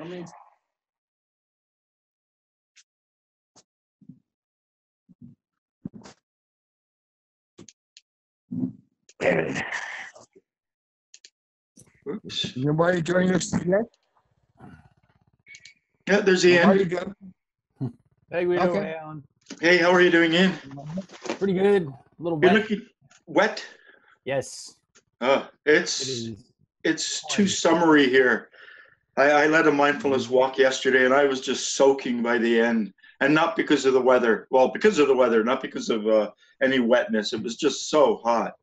I mean, Oops. nobody joining us today? Yeah, there's Ian. Nobody go? Hey, Guido. Okay. Hey, Allan. Hey, how are you doing, Ian? Pretty good. A little You're wet. looking wet. Yes, Oh, it it's is. too summery here. I led a mindfulness walk yesterday, and I was just soaking by the end, and not because of the weather. Well, because of the weather, not because of any wetness. It was just so hot.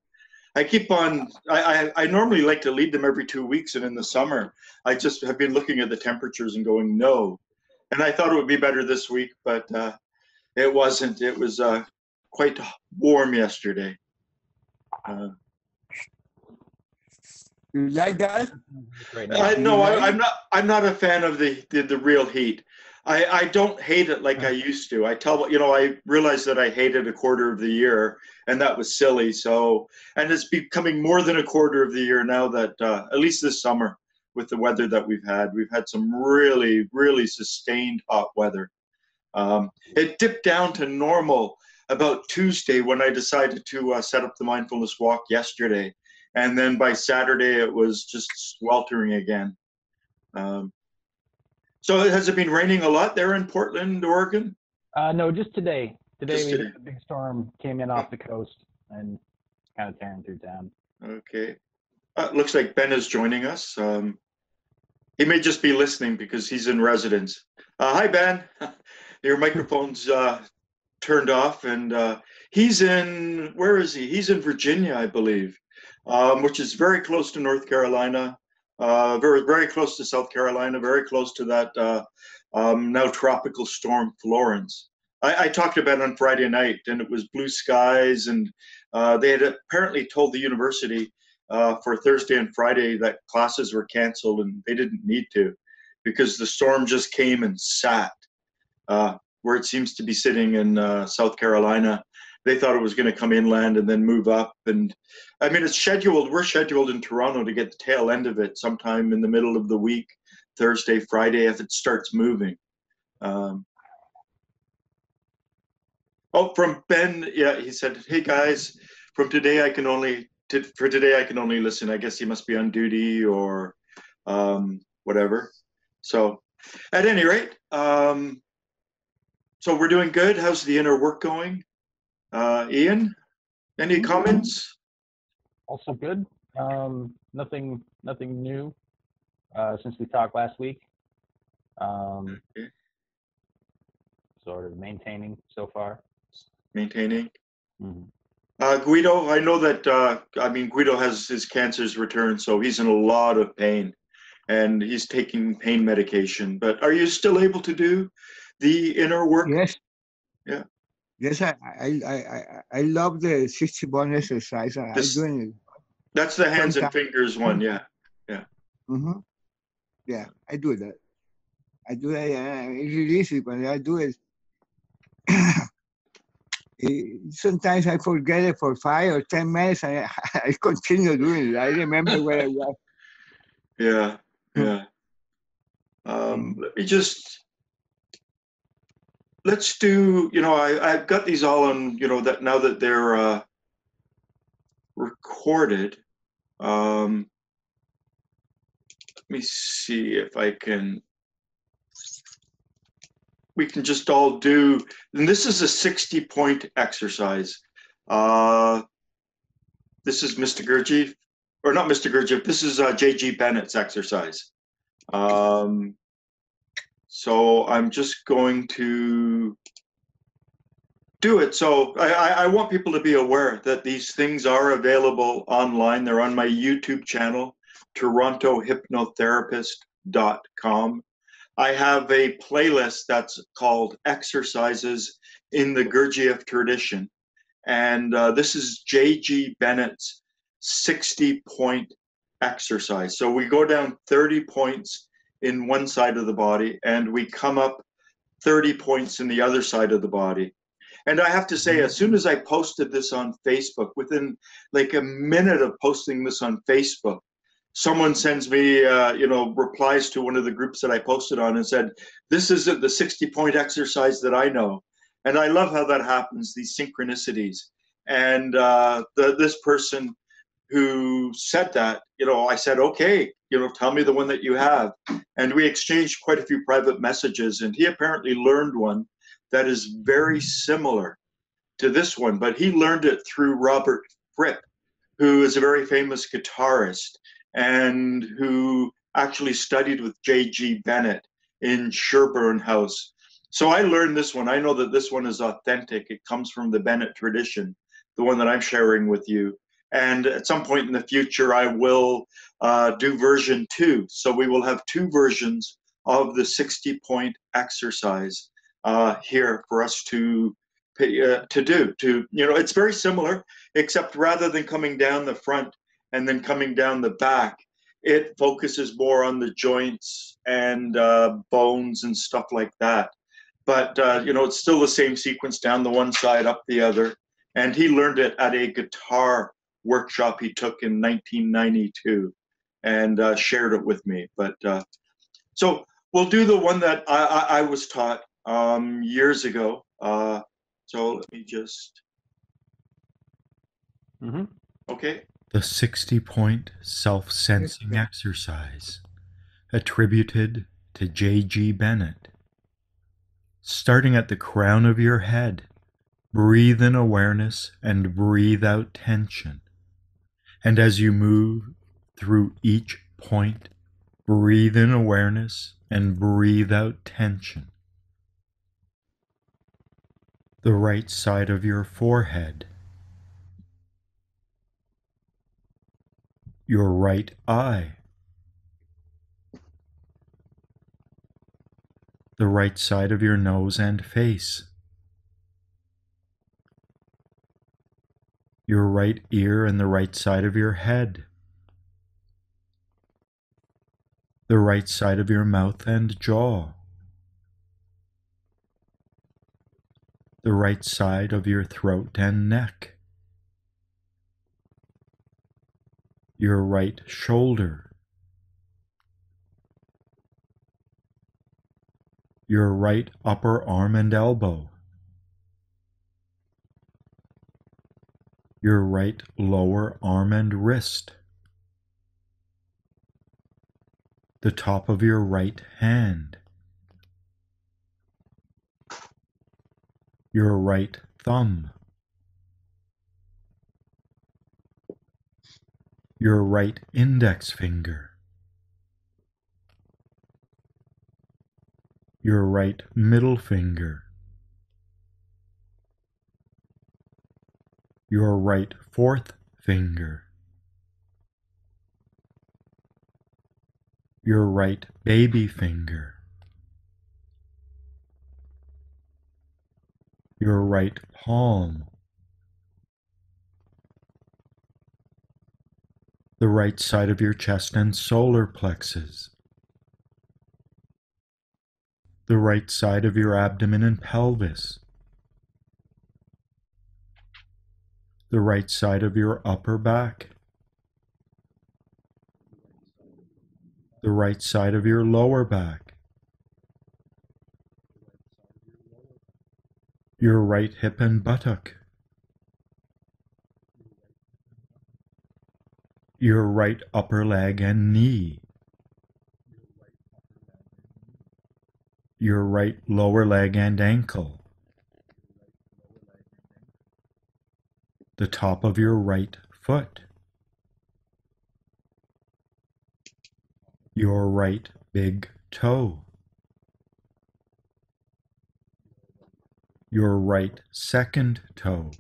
I keep on. I normally like to lead them every 2 weeks, and in the summer, I just have been looking at the temperatures and going no. And I thought it would be better this week, but it wasn't. It was quite warm yesterday. You like that? Right now. No, I'm not a fan of the real heat. I don't hate it like I used to. I realized that I hated a quarter of the year, and that was silly. So, and it's becoming more than a quarter of the year now that at least this summer, with the weather that we've had some really, really sustained hot weather. It dipped down to normal about Tuesday when I decided to set up the mindfulness walk yesterday. And then by Saturday, it was just sweltering again. So has it been raining a lot there in Portland, Oregon? No, just today. Today Just we today. had a big storm came in off the coast and kind of tearing through town. Okay. Looks like Ben is joining us. He may just be listening because he's in residence. Hi, Ben. Your microphone's turned off, and he's in, where is he? He's in Virginia, I believe, which is very close to North Carolina, very, very close to South Carolina, very close to that now tropical storm Florence. I talked about it on Friday night, and it was blue skies, and they had apparently told the university for Thursday and Friday that classes were canceled, and they didn't need to because the storm just came and sat where it seems to be sitting in South Carolina. They thought it was going to come inland and then move up. And I mean, we're scheduled in Toronto to get the tail end of it sometime in the middle of the week, Thursday, Friday, if it starts moving. From Ben, yeah, he said, hey guys, for today I can only listen. I guess he must be on duty or whatever. So at any rate, so we're doing good. How's the inner work going? Ian, any comments? Also good. Nothing new since we talked last week. Okay. Sort of maintaining so far. Maintaining. Mm-hmm. Guido, I know that, Guido has his cancer's returned, so he's in a lot of pain, and he's taking pain medication. But are you still able to do the inner work? Yes. Yeah. Yes, I love the 60-bone exercise. I'm doing it. That's the hands and fingers one, yeah. Yeah. Mm-hmm. Yeah, I do that. It's really easy, but I do it. Sometimes I forget it for 5 or 10 minutes, and I continue doing it. I remember where I was. Yeah, yeah. Let's do, I've got these all on, that now that they're recorded. Let me see if we can just all do, and this is a 60-point exercise. This is Mr. Gurdjieff, or not Mr. Gurdjieff, this is J.G. Bennett's exercise. So I'm just going to do it. So I want people to be aware that these things are available online. They're on my YouTube channel, torontohypnotherapist.com. I have a playlist that's called Exercises in the Gurdjieff Tradition. And this is J.G. Bennett's 60-point exercise. So we go down 30 points in one side of the body, and we come up 30 points in the other side of the body. And I have to say, as soon as I posted this on Facebook, within like a minute of posting this on Facebook, someone sends me, replies to one of the groups that I posted on and said, this isn't the 60-point exercise that I know. And I love how that happens, these synchronicities. And this person who said that, I said, okay, tell me the one that you have. And we exchanged quite a few private messages. And he apparently learned one that is very similar to this one, but he learned it through Robert Fripp, who is a very famous guitarist and who actually studied with J.G. Bennett in Sherborne House. So I learned this one. I know that this one is authentic. It comes from the Bennett tradition, the one that I'm sharing with you. And at some point in the future, I will do version 2. So we will have 2 versions of the 60-point exercise here for us to do. It's very similar, except rather than coming down the front and then coming down the back, it focuses more on the joints and bones and stuff like that. But, it's still the same sequence down the one side, up the other. And he learned it at a guitar workshop he took in 1992 and shared it with me. But so we'll do the one that I was taught years ago. So let me just. Okay. The 60-point self-sensing exercise, attributed to J.G. Bennett. Starting at the crown of your head, breathe in awareness and breathe out tension. And as you move through each point, breathe in awareness and breathe out tension. The right side of your forehead, your right eye, the right side of your nose and face, your right ear and the right side of your head, the right side of your mouth and jaw, the right side of your throat and neck, your right shoulder, your right upper arm and elbow, your right lower arm and wrist, the top of your right hand, your right thumb, your right index finger, your right middle finger, your right fourth finger, your right baby finger, your right palm, the right side of your chest and solar plexus, the right side of your abdomen and pelvis, the right side of your upper back, the right side of your lower back, your right hip and buttock, your right upper leg and knee, your right lower leg and ankle, the top of your right foot, your right big toe, your right second toe,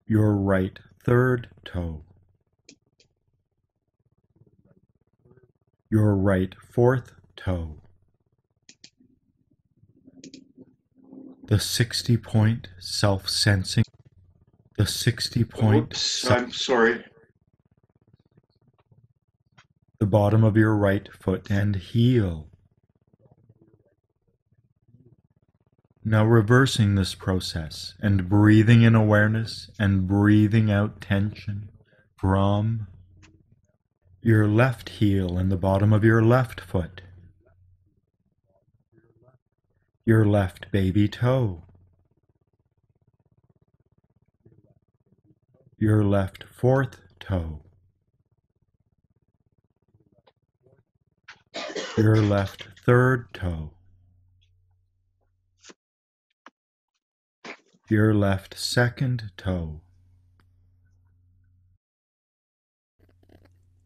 your right third toe, your right fourth toe. The 60-point self-sensing, the 60-point. Oops, I'm sorry. The bottom of your right foot and heel. Now reversing this process and breathing in awareness and breathing out tension from your left heel and the bottom of your left foot, your left baby toe, your left fourth toe, your left third toe, your left second toe,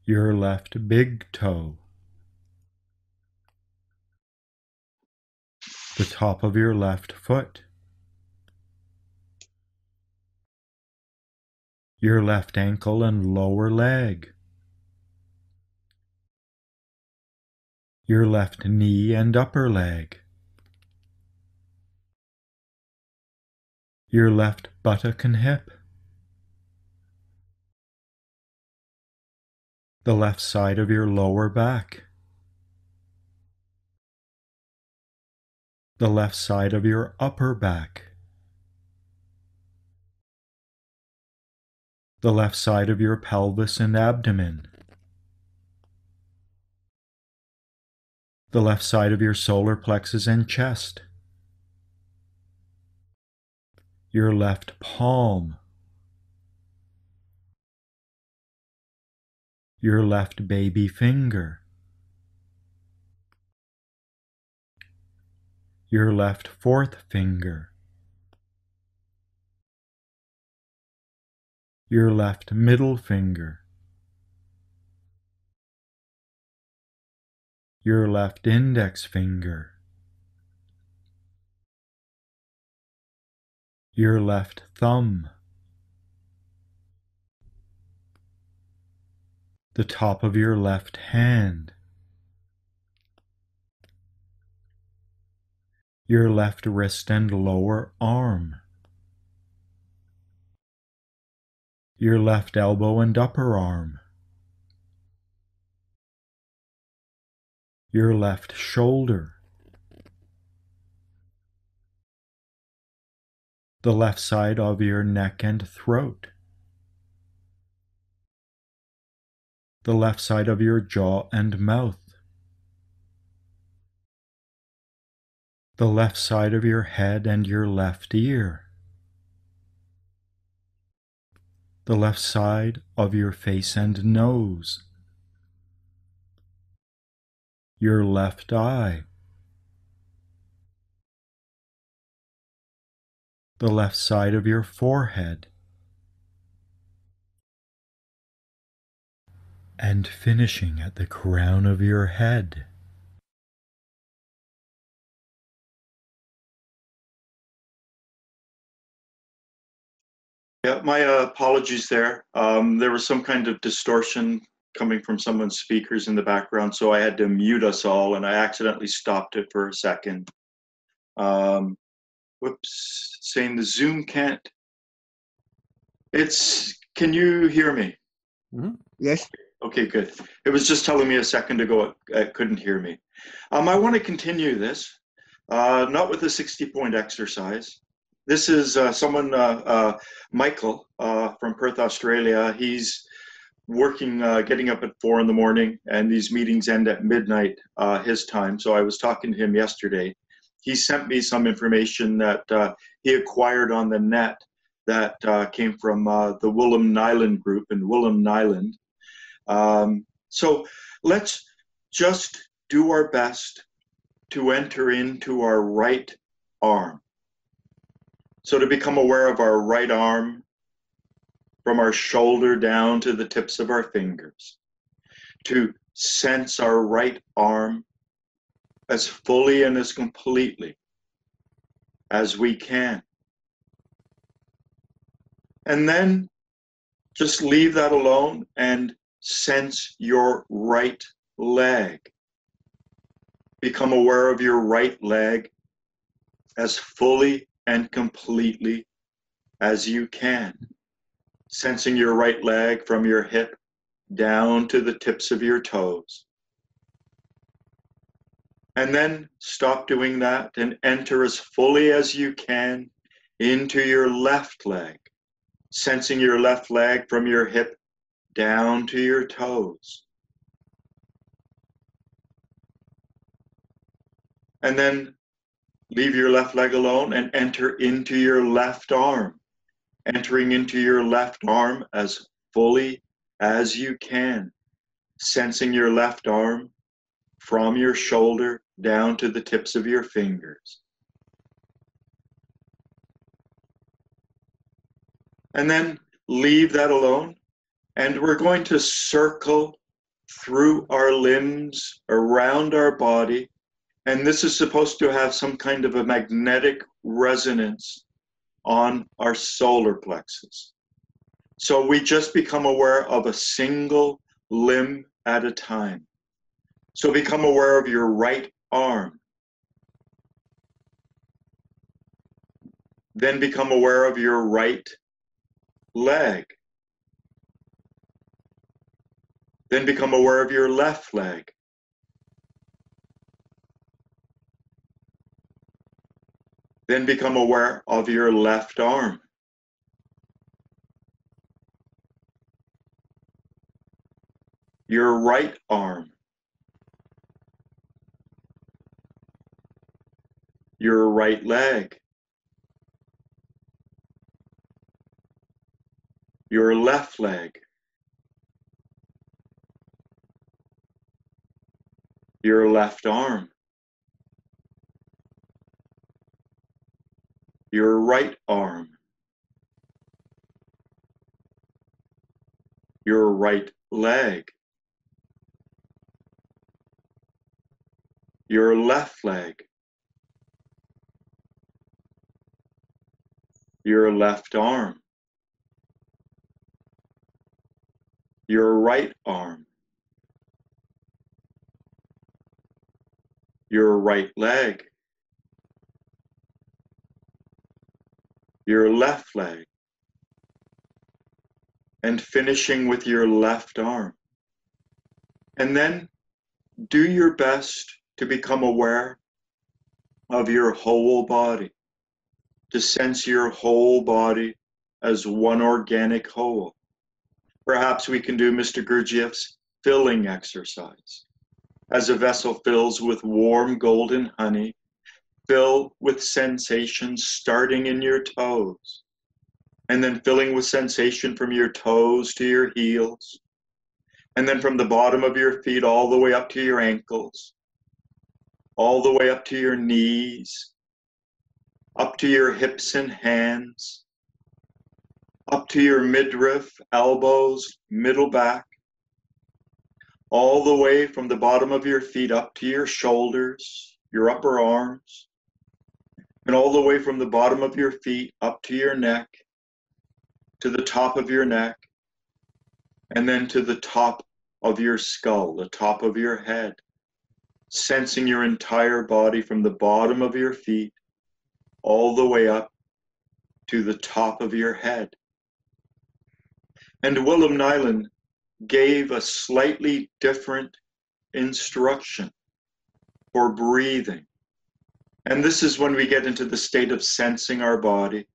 your left big toe, the top of your left foot, your left ankle and lower leg, your left knee and upper leg, your left buttock and hip, the left side of your lower back, the left side of your upper back, the left side of your pelvis and abdomen, the left side of your solar plexus and chest, your left palm, your left baby finger, your left fourth finger, your left middle finger, your left index finger, your left thumb, the top of your left hand, your left wrist and lower arm, your left elbow and upper arm, your left shoulder, the left side of your neck and throat, the left side of your jaw and mouth, the left side of your head and your left ear, the left side of your face and nose, your left eye, the left side of your forehead, and finishing at the crown of your head. Yeah, my apologies there. There was some kind of distortion coming from someone's speakers in the background, so I had to mute us all, and I accidentally stopped it for a second. Whoops, saying the Zoom can't. Can you hear me? Mm-hmm. Yes. Okay, good. It was just telling me a second ago it couldn't hear me. I want to continue this, not with a 60-point exercise. This is someone, Michael from Perth, Australia. He's working, getting up at 4 in the morning, and these meetings end at midnight his time. So I was talking to him yesterday. He sent me some information that he acquired on the net that came from the Willem Nyland group in Willem Nyland. So let's just do our best to enter into our right arm. So to become aware of our right arm from our shoulder down to the tips of our fingers, to sense our right arm as fully and as completely as we can. And then just leave that alone and sense your right leg. Become aware of your right leg as fully and completely as you can. Sensing your right leg from your hip down to the tips of your toes. And then stop doing that and enter as fully as you can into your left leg. Sensing your left leg from your hip down to your toes. And then leave your left leg alone and enter into your left arm, entering into your left arm as fully as you can, sensing your left arm from your shoulder down to the tips of your fingers. And then leave that alone, and we're going to circle through our limbs, around our body, and this is supposed to have some kind of a magnetic resonance on our solar plexus. So we just become aware of a single limb at a time. So become aware of your right arm. Then become aware of your right leg. Then become aware of your left leg. Then become aware of your left arm. Your right arm. Your right leg. Your left leg. Your left arm. Your right arm. Your right leg. Your left leg. Your left arm. Your right arm. Your right leg. Your left leg. And finishing with your left arm. And then do your best to become aware of your whole body, to sense your whole body as one organic whole. Perhaps we can do Mr. Gurdjieff's filling exercise. As a vessel fills with warm golden honey, fill with sensations starting in your toes, and then filling with sensation from your toes to your heels, and then from the bottom of your feet all the way up to your ankles, all the way up to your knees, up to your hips and hands, up to your midriff, elbows, middle back, all the way from the bottom of your feet up to your shoulders, your upper arms, and all the way from the bottom of your feet up to your neck, to the top of your neck, and then to the top of your skull, the top of your head, sensing your entire body from the bottom of your feet all the way up to the top of your head. And Willem Nyland gave a slightly different instruction for breathing. And this is when we get into the state of sensing our body,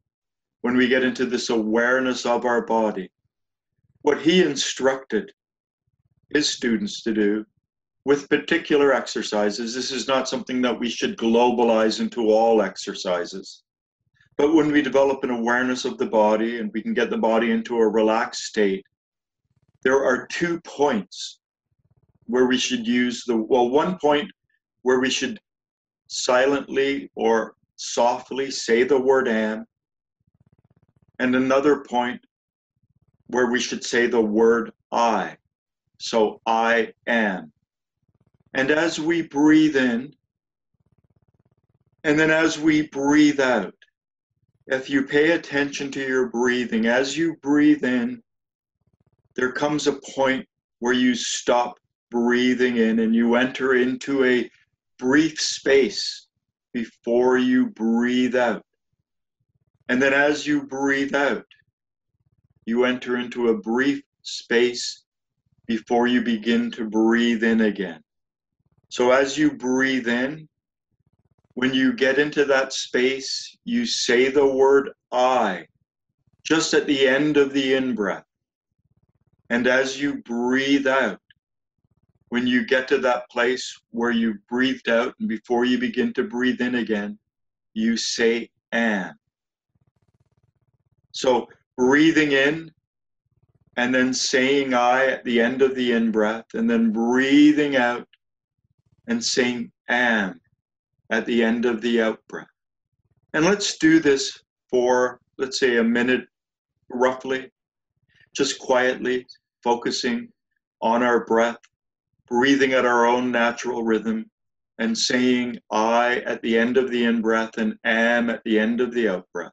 when we get into this awareness of our body. What he instructed his students to do with particular exercises, this is not something that we should globalize into all exercises. But when we develop an awareness of the body and we can get the body into a relaxed state, there are 2 points where we should use one point where we should silently or softly say the word am, and another point where we should say the word I. So I am. And as we breathe in, and then as we breathe out, if you pay attention to your breathing, as you breathe in, there comes a point where you stop breathing in and you enter into a brief space before you breathe out. And then as you breathe out, you enter into a brief space before you begin to breathe in again. So as you breathe in, when you get into that space, you say the word I, just at the end of the in-breath. And as you breathe out, when you get to that place where you've breathed out and before you begin to breathe in again, you say am. So breathing in and then saying I at the end of the in-breath, and then breathing out and saying am at the end of the out-breath. And let's do this for, let's say, a minute roughly, just quietly focusing on our breath, breathing at our own natural rhythm, and saying I at the end of the in-breath and am at the end of the out-breath.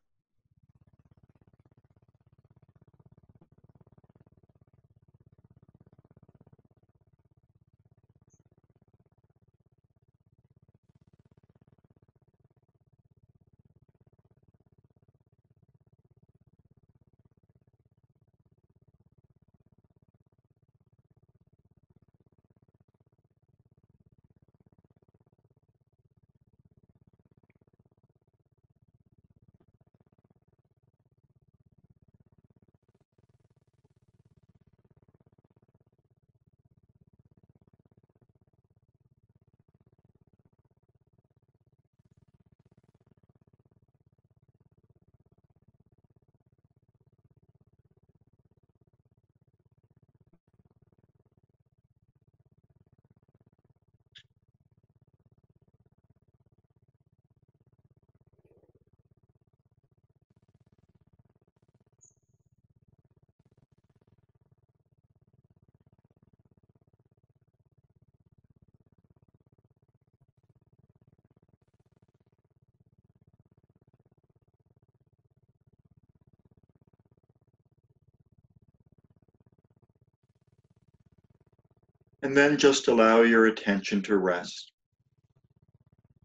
And then just allow your attention to rest.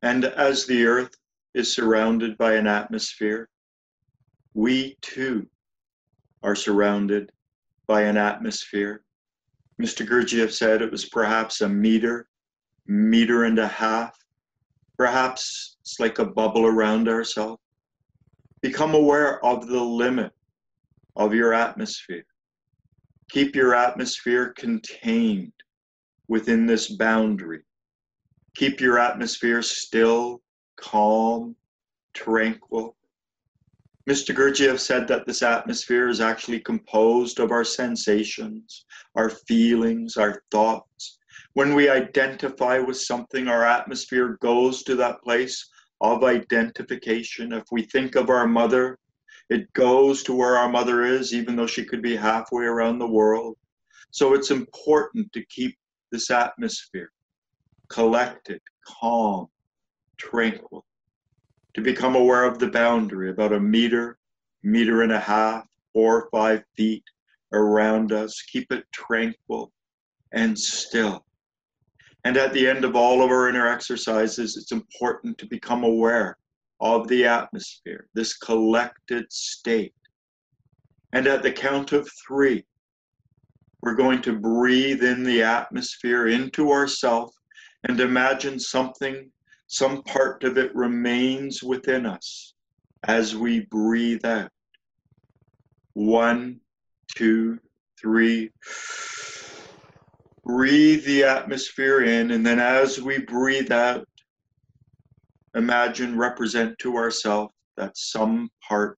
And as the earth is surrounded by an atmosphere, we too are surrounded by an atmosphere. Mr. Gurdjieff said it was perhaps a meter and a half. Perhaps it's like a bubble around ourselves. Become aware of the limit of your atmosphere. Keep your atmosphere contained within this boundary. Keep your atmosphere still, calm, tranquil. Mr. Gurdjieff said that this atmosphere is actually composed of our sensations, our feelings, our thoughts. When we identify with something, our atmosphere goes to that place of identification. If we think of our mother, it goes to where our mother is, even though she could be halfway around the world. So it's important to keep this atmosphere collected, calm, tranquil, to become aware of the boundary, about a meter and a half, 4 or 5 feet around us. Keep it tranquil and still. And at the end of all of our inner exercises, it's important to become aware of the atmosphere, this collected state. And at the count of 3, we're going to breathe in the atmosphere into ourself and imagine something, some part of it remains within us as we breathe out. 1, 2, 3. Breathe the atmosphere in, and then as we breathe out, imagine, represent to ourselves that some part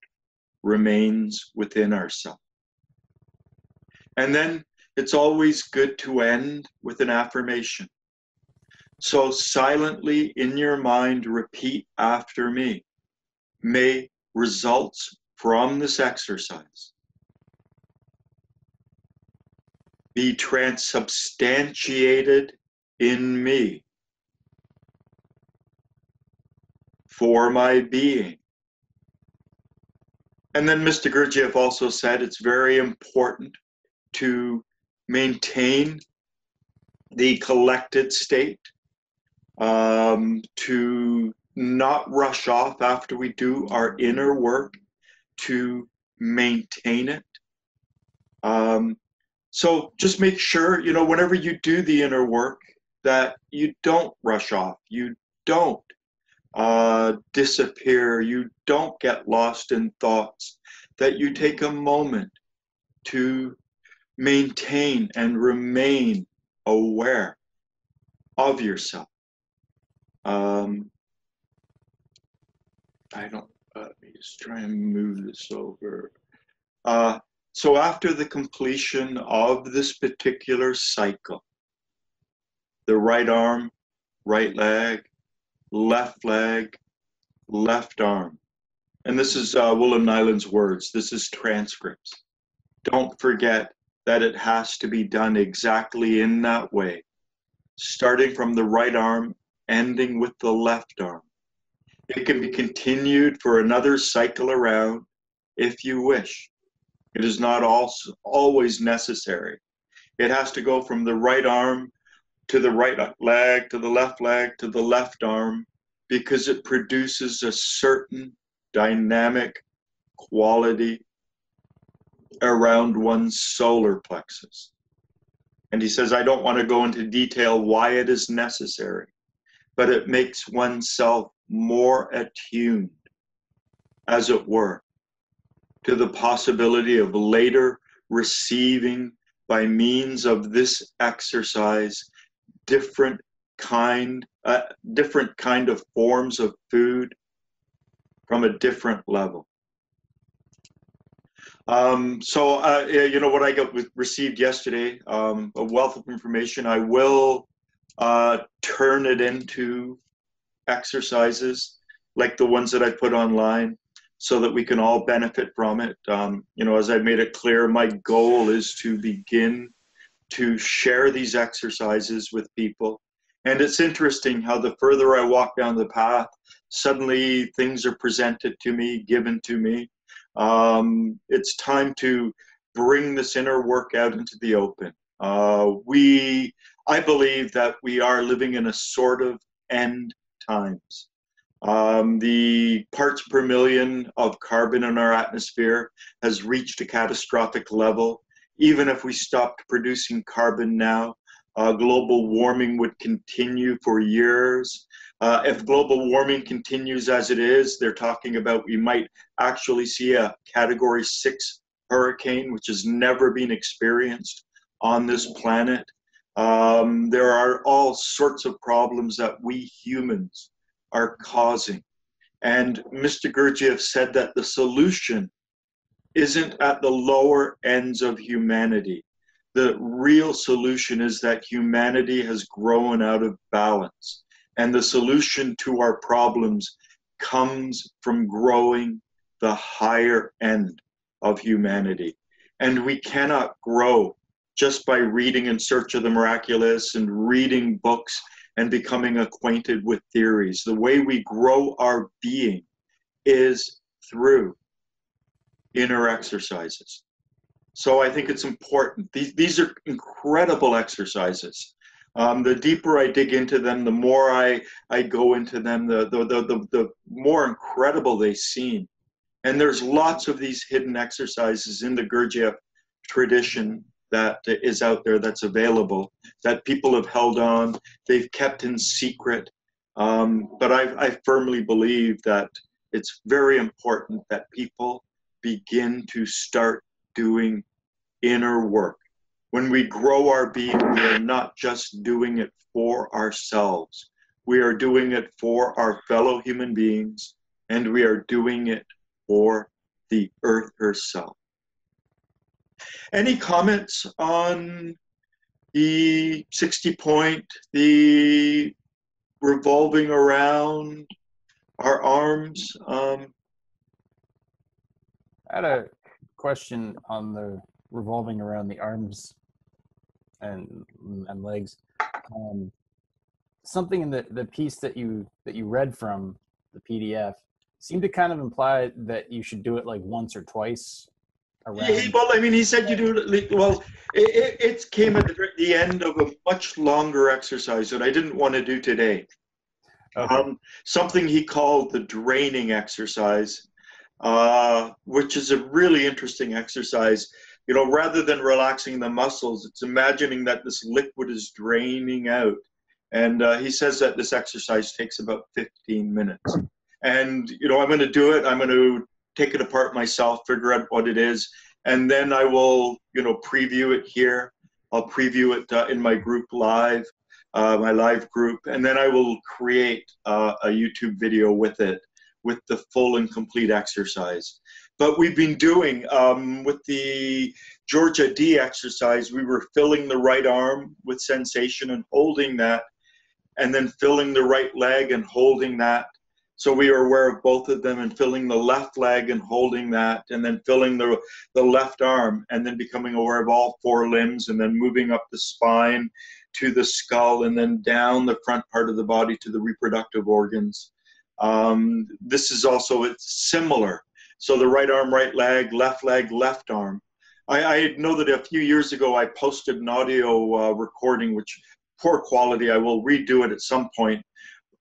remains within ourselves. And then it's always good to end with an affirmation. So silently in your mind, repeat after me. May results from this exercise be transubstantiated in me for my being. And then Mr. Gurdjieff also said it's very important to maintain the collected state, to not rush off after we do our inner work, to maintain it. So just make sure, whenever you do the inner work, that you don't rush off, you don't disappear, you don't get lost in thoughts, that you take a moment to maintain and remain aware of yourself. Let me just try and move this over. So after the completion of this particular cycle, the right arm, right leg, left arm. And this is Willem Nyland's words. This is transcripts. Don't forget that it has to be done exactly in that way, starting from the right arm, ending with the left arm. It can be continued for another cycle around if you wish. It is not always necessary. It has to go from the right arm to the right leg, to the left arm, because it produces a certain dynamic quality around one's solar plexus. And he says, I don't want to go into detail why it is necessary, but it makes oneself more attuned, as it were, to the possibility of later receiving, by means of this exercise, different kind of forms of food from a different level. You know what I received yesterday, a wealth of information. I will turn it into exercises like the ones that I put online, so that we can all benefit from it. You know, as I made it clear, my goal is to begin to share these exercises with people. And it's interesting how the further I walk down the path, suddenly things are presented to me, given to me. It's time to bring this inner work out into the open. I believe that we are living in a sort of end times. The parts per million of carbon in our atmosphere has reached a catastrophic level. Even if we stopped producing carbon now, global warming would continue for years. If global warming continues as it is, they're talking about we might actually see a Category 6 hurricane, which has never been experienced on this planet. There are all sorts of problems that we humans are causing. And Mr. Gurdjieff said that the solution isn't at the lower ends of humanity. The real solution is that humanity has grown out of balance. And the solution to our problems comes from growing the higher end of humanity. And we cannot grow just by reading In Search of the Miraculous and reading books and becoming acquainted with theories. The way we grow our being is through inner exercises. So I think it's important. These are incredible exercises. The deeper I dig into them, the more I go into them, the more incredible they seem. And there's lots of these hidden exercises in the Gurdjieff tradition that is out there, that's available, that people have held on, they've kept in secret. But I firmly believe that it's very important that people begin to start doing inner work. When we grow our being, we are not just doing it for ourselves. We are doing it for our fellow human beings, and we are doing it for the earth herself. Any comments on the 60 point, the revolving around our arms? I had a question on the revolving around the arms and legs. Something in the piece that you read from the PDF seemed to kind of imply that you should do it like once or twice around. Well, I mean, he said you do it. Well, it came at the end of a much longer exercise that I didn't want to do today. Okay. Something he called the draining exercise, which is a really interesting exercise. You know, rather than relaxing the muscles, it's imagining that this liquid is draining out. And he says that this exercise takes about 15 minutes. And, you know, I'm going to do it. I'm going to take it apart myself, figure out what it is. and then I will, preview it here. I'll preview it in my group live, my live group, and then I will create a YouTube video with it, with the full and complete exercise. But we've been doing, with the Georgia D exercise, we were filling the right arm with sensation and holding that, and then filling the right leg and holding that. So we are aware of both of them, and filling the left leg and holding that, and then filling the left arm, and then becoming aware of all four limbs, and then moving up the spine to the skull, and then down the front part of the body to the reproductive organs. This is also, it's similar. So the right arm, right leg, left arm. I know that a few years ago I posted an audio recording, which poor quality. I will redo it at some point.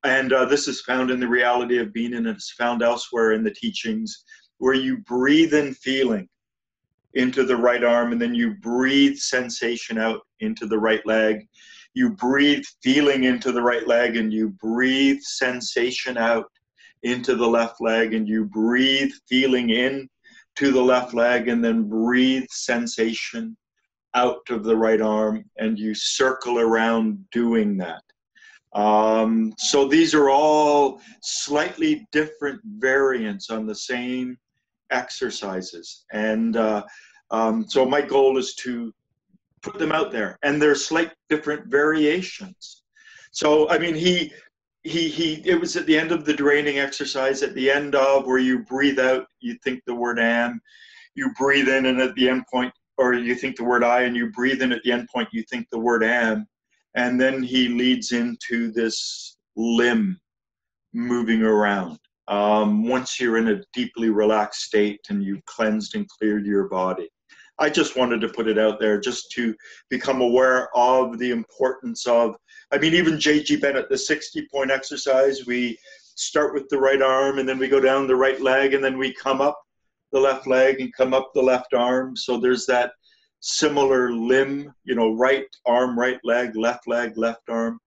And this is found in the Reality of Being, and it's found elsewhere in the teachings, where you breathe in feeling into the right arm, and then you breathe sensation out into the right leg. You breathe feeling into the right leg, and you breathe sensation out into the left leg, and you breathe feeling in to the left leg, and then breathe sensation out of the right arm, and you circle around doing that. So these are all slightly different variants on the same exercises. And so my goal is to put them out there, and there's slight different variations. So, I mean, it was at the end of the draining exercise, at the end of where you breathe out, you think the word am, you breathe in, and at the end point, or you think the word I, and you breathe in at the end point, you think the word am. And then he leads into this limb moving around. Once you're in a deeply relaxed state and you've cleansed and cleared your body. I just wanted to put it out there just to become aware of the importance of, I mean, even J.G. Bennett, the 60-point exercise, we start with the right arm, and then we go down the right leg, and then we come up the left leg and come up the left arm. So there's that similar limb, right arm, right leg, left arm,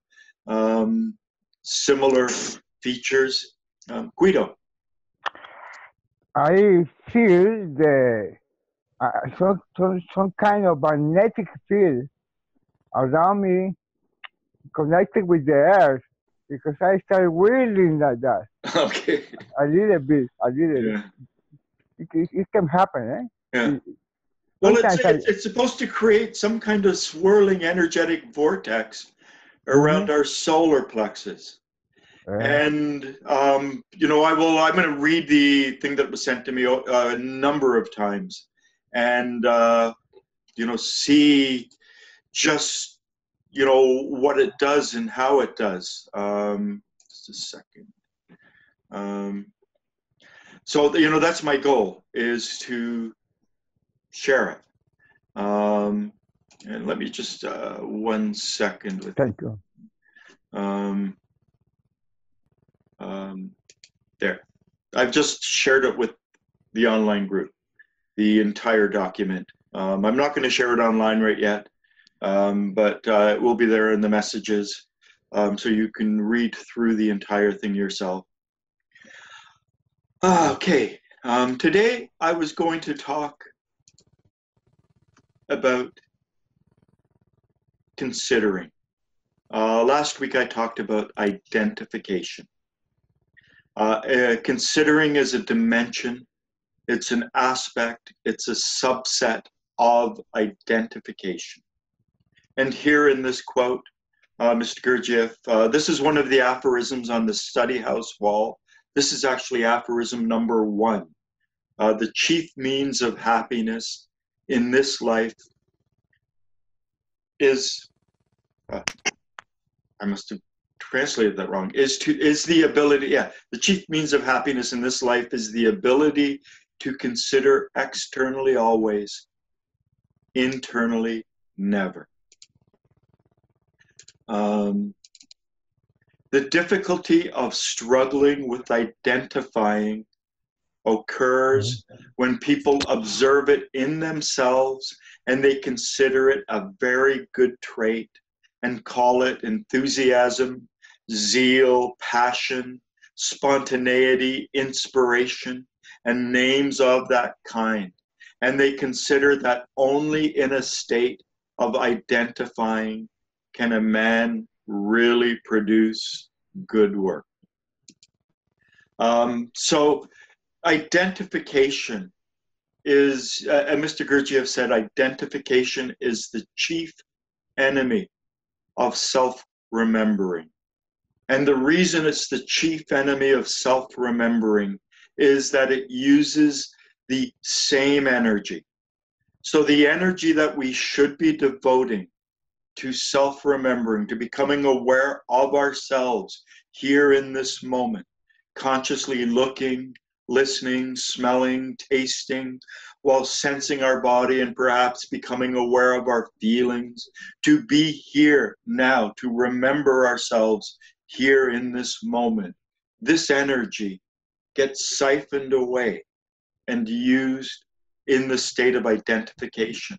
similar features. Guido. I feel some kind of magnetic field around me, connected with the earth, because I started whirling like that. Okay. A little bit. Yeah. It can happen, eh? Yeah. Well, it's supposed to create some kind of swirling energetic vortex around our solar plexus. And, I'm going to read the thing that was sent to me a number of times, and, see just, what it does and how it does. Just a second. So, that's my goal, is to share it. And let me just 1 second. Thank you. There. I've just shared it with the online group, the entire document. I'm not going to share it online right yet, but it will be there in the messages, so you can read through the entire thing yourself. Okay. Today I was going to talk about considering. Last week I talked about identification. Considering is a dimension, it's an aspect, it's a subset of identification. And here in this quote, Mr. Gurdjieff, this is one of the aphorisms on the study house wall. This is actually aphorism number 1. The chief means of happiness in this life is, I must have translated that wrong, is the ability, the chief means of happiness in this life is the ability to consider externally always, internally never. The difficulty of struggling with identifying occurs when people observe it in themselves and they consider it a very good trait and call it enthusiasm, zeal, passion, spontaneity, inspiration, and names of that kind. and they consider that only in a state of identifying can a man really produce good work. So identification is, and Mr. Gurdjieff said, identification is the chief enemy of self-remembering. And the reason it's the chief enemy of self-remembering is that it uses the same energy. So the energy that we should be devoting to self-remembering, to becoming aware of ourselves here in this moment, consciously looking, listening, smelling, tasting, while sensing our body and perhaps becoming aware of our feelings, to be here now, to remember ourselves here in this moment. This energy gets siphoned away and used in the state of identification.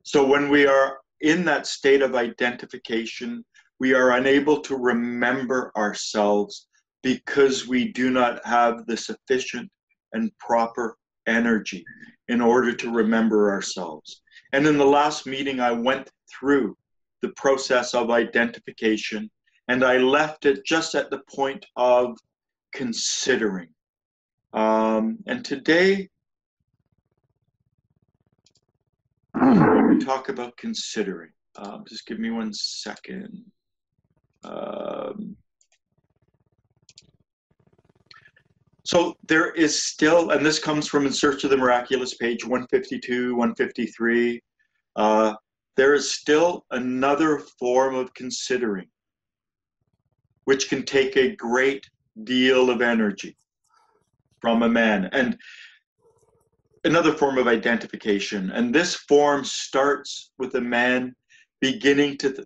So when we are in that state of identification, we are unable to remember ourselves because we do not have the sufficient and proper energy in order to remember ourselves. And in the last meeting, I went through the process of identification, and I left it just at the point of considering. And today, we talk about considering. Just give me 1 second. So there is still, and this comes from In Search of the Miraculous, page 152, 153, there is still another form of considering, which can take a great deal of energy from a man. And another form of identification. And this form starts with a man beginning to,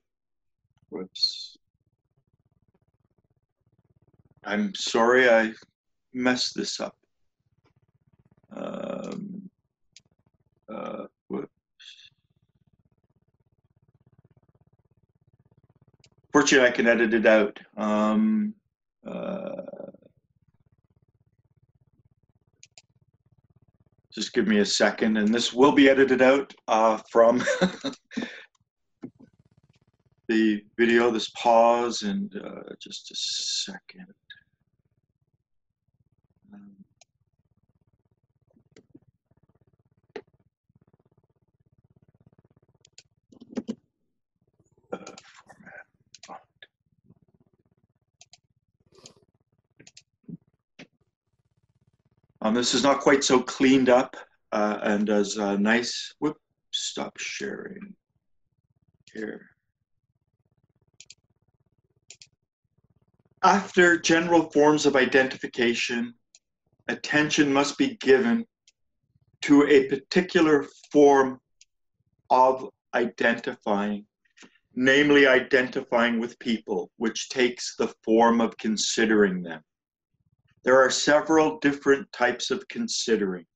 whoops. I'm sorry, I messed this up. Whoops. Fortunately, I can edit it out. Just give me a second, and this will be edited out from the video, this pause, and just a second. This is not quite so cleaned up and as nice. Whoop, stop sharing here. After general forms of identification, attention must be given to a particular form of identifying, namely identifying with people, which takes the form of considering them. There are several different types of considering.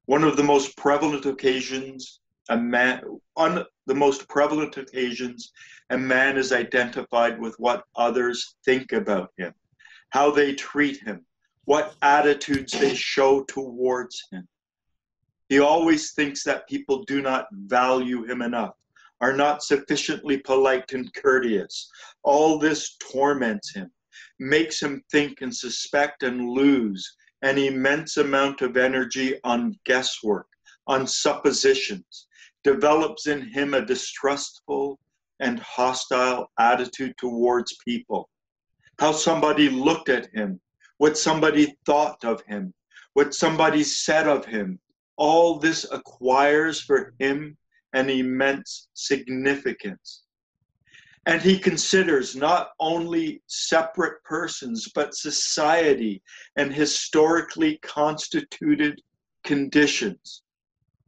One of the most prevalent occasions, on the most prevalent occasions, a man is identified with what others think about him, how they treat him, what attitudes they show towards him. He always thinks that people do not value him enough, are not sufficiently polite and courteous. All this torments him, makes him think and suspect and lose an immense amount of energy on guesswork, on suppositions, develops in him a distrustful and hostile attitude towards people. How somebody looked at him, what somebody thought of him, what somebody said of him, all this acquires for him an immense significance. And he considers not only separate persons, but society and historically constituted conditions.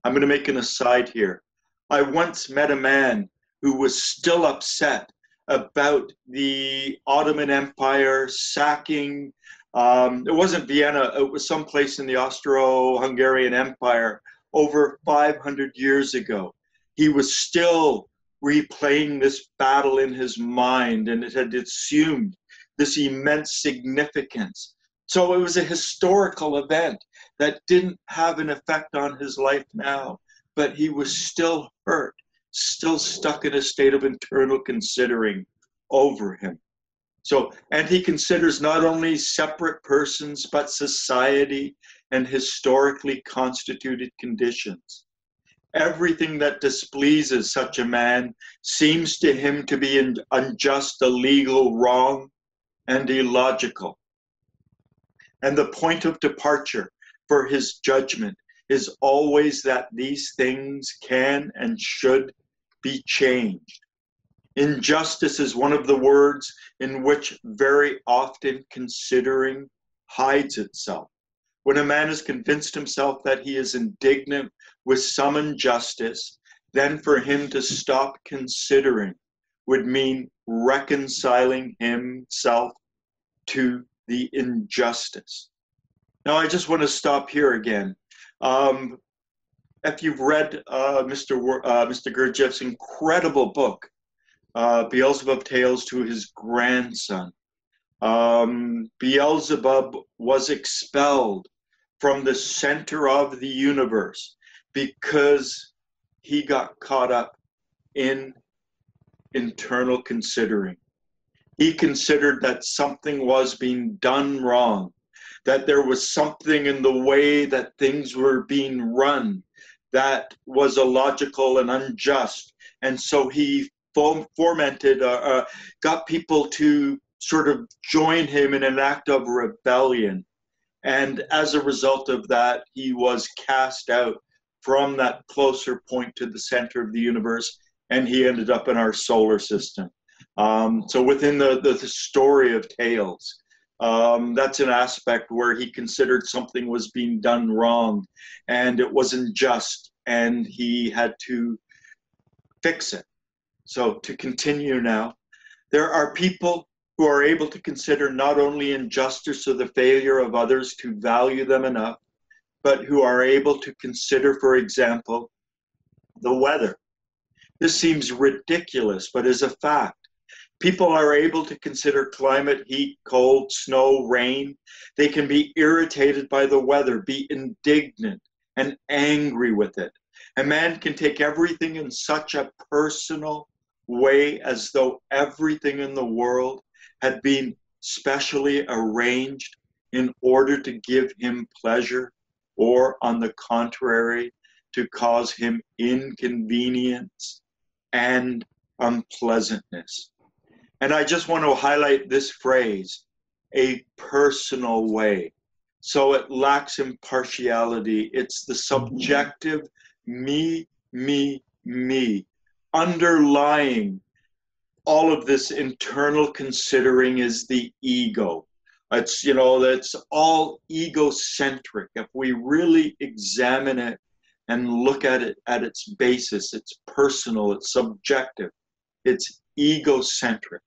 I'm going to make an aside here. I once met a man who was still upset about the Ottoman Empire sacking, it wasn't Vienna, it was someplace in the Austro-Hungarian Empire over 500 years ago. He was still replaying this battle in his mind, and it had assumed this immense significance. So it was a historical event, that didn't have an effect on his life now, but he was still hurt, still stuck in a state of internal considering over him. So, and he considers not only separate persons, but society and historically constituted conditions. Everything that displeases such a man seems to him to be unjust, illegal, wrong, and illogical. And the point of departure for his judgment is always that these things can and should be changed. Injustice is one of the words in which very often considering hides itself. When a man has convinced himself that he is indignant with some injustice, then for him to stop considering would mean reconciling himself to the injustice. Now, I just want to stop here again. If you've read Mr. Gurdjieff's incredible book, Beelzebub Tales to his grandson, Beelzebub was expelled from the center of the universe because he got caught up in internal considering. He considered that something was being done wrong, that there was something in the way that things were being run that was illogical and unjust. And so he got people to sort of join him in an act of rebellion. And as a result of that, he was cast out from that closer point to the center of the universe, and he ended up in our solar system. So within the story of Tales, that's an aspect where he considered something was being done wrong and it wasn't just, and he had to fix it. So to continue now, there are people who are able to consider not only injustice or the failure of others to value them enough, but who are able to consider, for example, the weather. This seems ridiculous, but is a fact. People are able to consider climate, heat, cold, snow, rain. They can be irritated by the weather, be indignant and angry with it. A man can take everything in such a personal way as though everything in the world had been specially arranged in order to give him pleasure, or on the contrary, to cause him inconvenience and unpleasantness. And I just want to highlight this phrase, a personal way. So it lacks impartiality. It's the subjective me, underlying all of this internal considering is the ego. It's, you know, that's all egocentric. If we really examine it and look at it at its basis, it's personal, it's subjective, it's egocentric.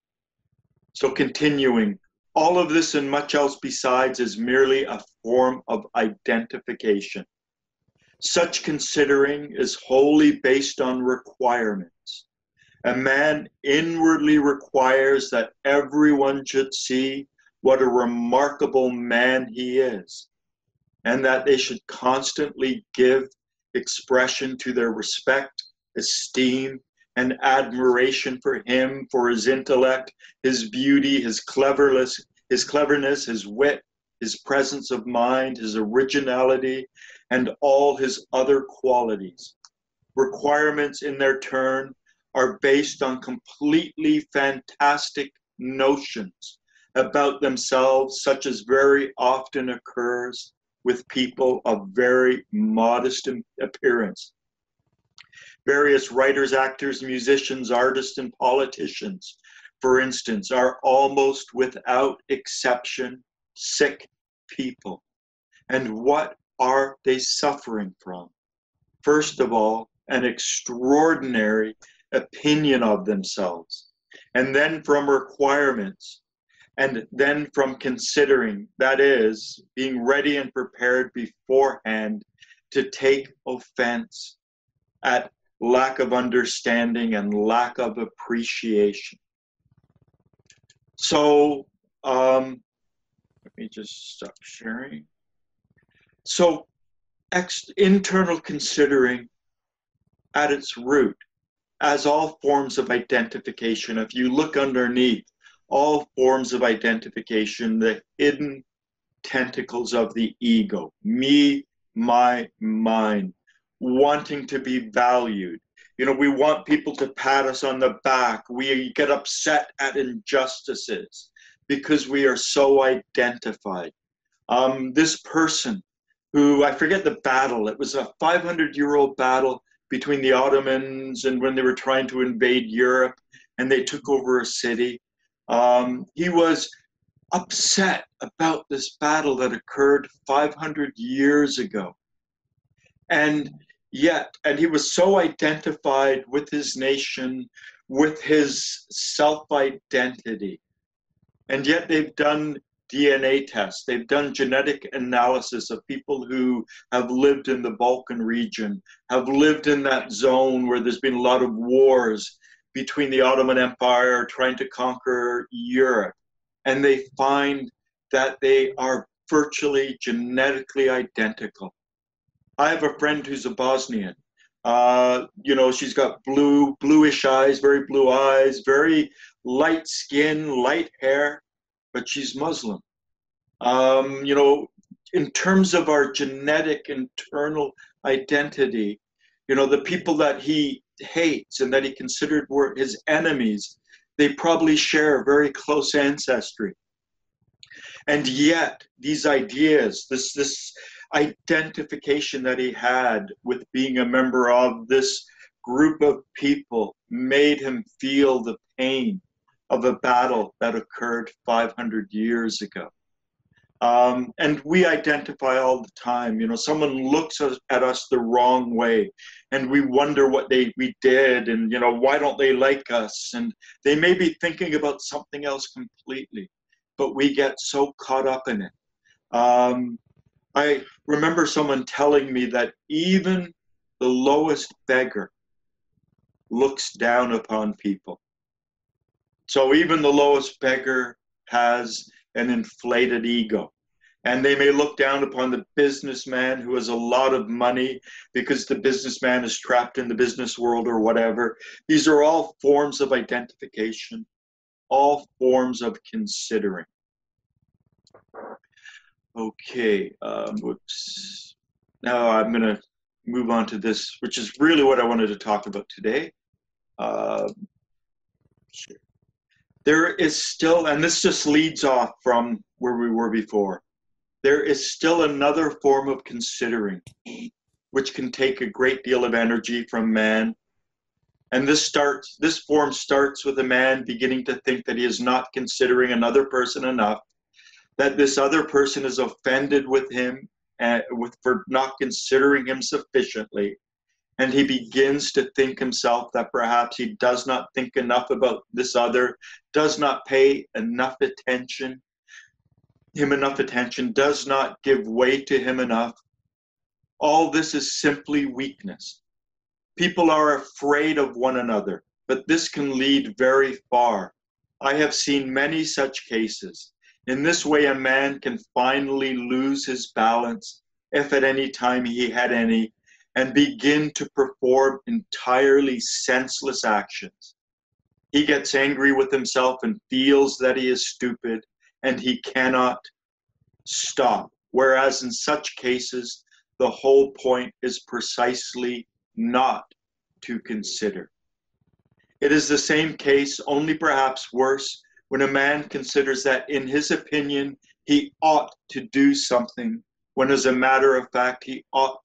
So continuing, all of this and much else besides is merely a form of identification. Such considering is wholly based on requirements. A man inwardly requires that everyone should see what a remarkable man he is, and that they should constantly give expression to their respect, esteem, and admiration for him, for his intellect, his beauty, his cleverness, his wit, his presence of mind, his originality, and all his other qualities. Requirements, in their turn, are based on completely fantastic notions about themselves, such as very often occurs with people of very modest appearance. Various writers, actors, musicians, artists, and politicians, for instance, are almost without exception sick people. And what are they suffering from? First of all, an extraordinary opinion of themselves, and then from requirements, and then from considering, that is, being ready and prepared beforehand to take offense at lack of understanding and lack of appreciation. So let me just stop sharing. So internal considering at its root, as all forms of identification, if you look underneath, all forms of identification, the hidden tentacles of the ego, me, my, mine, wanting to be valued. You know, we want people to pat us on the back. We get upset at injustices because we are so identified. This person who, I forget the battle, it was a 500-year-old battle between the Ottomans and when they were trying to invade Europe and they took over a city. He was upset about this battle that occurred 500 years ago. And he was so identified with his nation, with his self-identity. And yet they've done DNA tests, they've done genetic analysis of people who have lived in the Balkan region, have lived in that zone where there's been a lot of wars between the Ottoman Empire trying to conquer Europe. And they find that they are virtually genetically identical. I have a friend who's a Bosnian. You know, she's got bluish eyes, very blue eyes, very light skin, light hair, but she's Muslim. You know, in terms of our genetic internal identity, you know, the people that he hates and that he considered were his enemies, they probably share a very close ancestry. And yet these ideas, this identification that he had with being a member of this group of people made him feel the pain of a battle that occurred 500 years ago. And we identify all the time. You know, someone looks at us the wrong way and we wonder what we did and, you know, why don't they like us? And they may be thinking about something else completely, but we get so caught up in it. I remember someone telling me that even the lowest beggar looks down upon people. So even the lowest beggar has an inflated ego. And they may look down upon the businessman who has a lot of money because the businessman is trapped in the business world or whatever. These are all forms of identification, all forms of considering. Okay, whoops. Now I'm going to move on to this, which is really what I wanted to talk about today. There is still, and this just leads off from where we were before, there is still another form of considering, which can take a great deal of energy from man. And this form starts with a man beginning to think that he is not considering another person enough, that this other person is offended with him for not considering him sufficiently. And he begins to think himself that perhaps he does not think enough about this other, does not pay enough attention, does not give weight to him enough. All this is simply weakness. People are afraid of one another, but this can lead very far. I have seen many such cases. In this way, a man can finally lose his balance, if at any time he had any, and begin to perform entirely senseless actions. He gets angry with himself and feels that he is stupid, and he cannot stop. Whereas in such cases, the whole point is precisely not to consider. It is the same case, only perhaps worse, when a man considers that in his opinion, he ought to do something, when as a matter of fact, he ought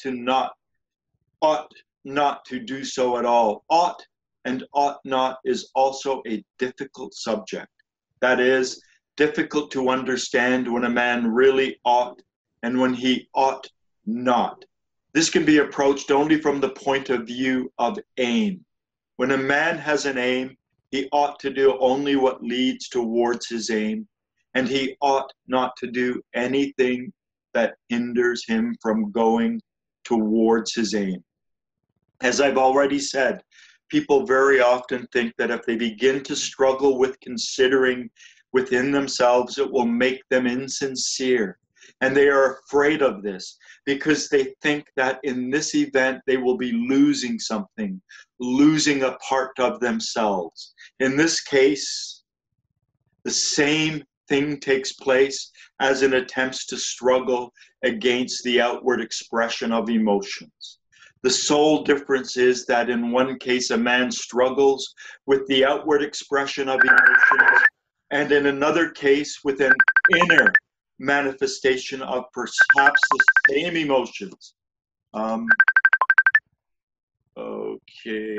not to do so at all. Ought and ought not is also a difficult subject. That is, difficult to understand when a man really ought and when he ought not. This can be approached only from the point of view of aim. When a man has an aim, he ought to do only what leads towards his aim, and he ought not to do anything that hinders him from going towards his aim. As I've already said, people very often think that if they begin to struggle with considering within themselves, it will make them insincere. And they are afraid of this because they think that in this event they will be losing something, losing a part of themselves. In this case, the same thing takes place as in attempts to struggle against the outward expression of emotions. The sole difference is that in one case a man struggles with the outward expression of emotions, and in another case with an inner manifestation of perhaps the same emotions. Okay.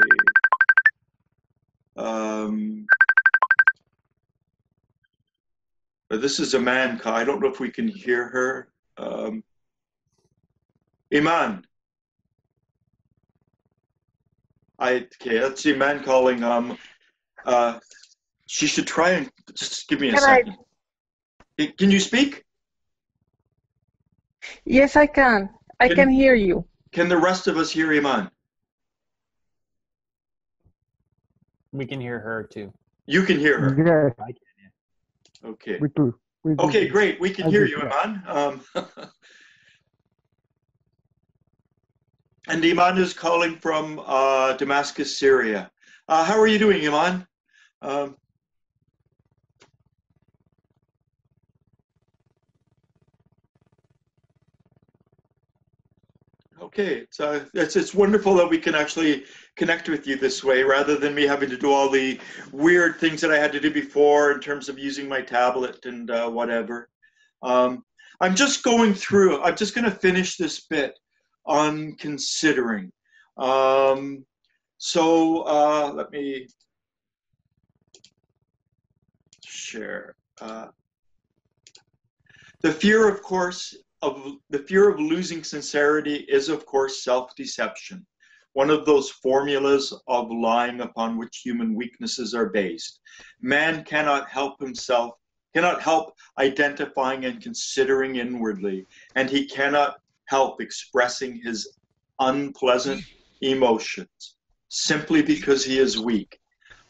But this is a man call. I don't know if we can hear her. Iman. Okay, that's Iman calling. She should try and just give me a second. Can you speak? Yes, I can. I can hear you. Can the rest of us hear Iman? We can hear her too. You can hear her? Yes. I can. Okay. We do. Okay, great. We can hear you, Iman. And Iman is calling from Damascus, Syria. How are you doing, Iman? Okay, so it's wonderful that we can actually connect with you this way rather than me having to do all the weird things that I had to do before in terms of using my tablet and whatever. I'm just going through, I'm just going to finish this bit on considering. Let me share. The fear, of course, the fear of losing sincerity is, of course, self-deception, one of those formulas of lying upon which human weaknesses are based. Man cannot help himself, cannot help identifying and considering inwardly, and he cannot help expressing his unpleasant emotions simply because he is weak.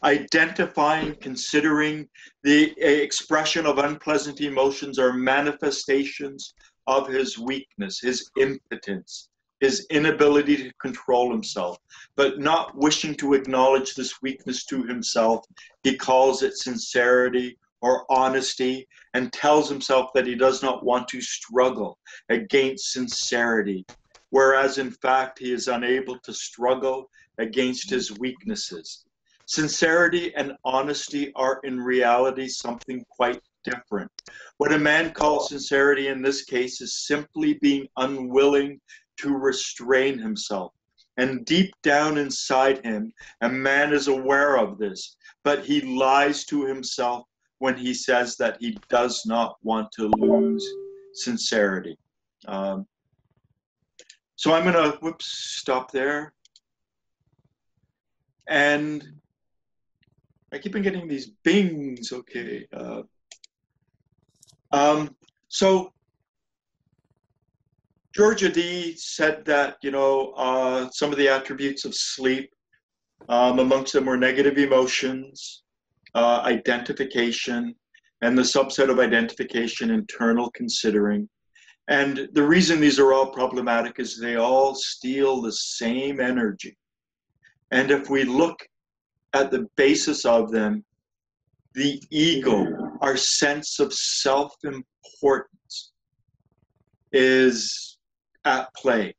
Identifying, considering the expression of unpleasant emotions are manifestations of his weakness, his impotence, his inability to control himself. But not wishing to acknowledge this weakness to himself, he calls it sincerity or honesty and tells himself that he does not want to struggle against sincerity, whereas in fact he is unable to struggle against his weaknesses. Sincerity and honesty are in reality something quite different. What a man calls sincerity in this case is simply being unwilling to restrain himself. And deep down inside him, a man is aware of this, but he lies to himself when he says that he does not want to lose sincerity. So I'm going to, stop there. And I keep on getting these bings, okay. So Georgia D said that, some of the attributes of sleep, amongst them were negative emotions, identification, and the subset of identification, internal considering. And the reason these are all problematic is they all steal the same energy. And if we look at the basis of them, the ego, our sense of self-importance, is at play.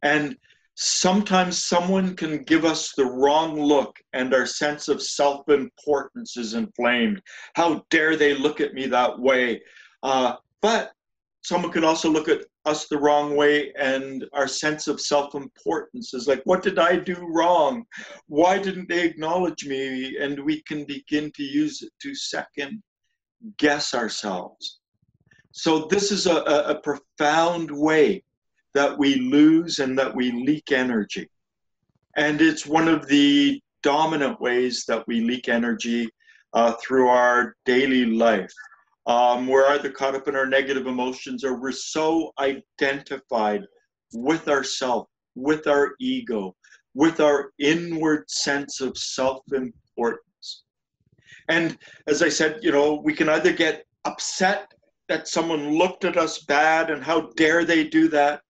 And sometimes someone can give us the wrong look and our sense of self-importance is inflamed. How dare they look at me that way? But someone can also look at us the wrong way and our sense of self-importance is like, what did I do wrong? Why didn't they acknowledge me? And we can begin to use it to second guess ourselves. So this is a profound way that we lose and that we leak energy. And it's one of the dominant ways that we leak energy through our daily life. We're either caught up in our negative emotions or we're so identified with ourself, with our ego, with our inward sense of self-importance. And as I said, we can either get upset that someone looked at us bad and how dare they do that,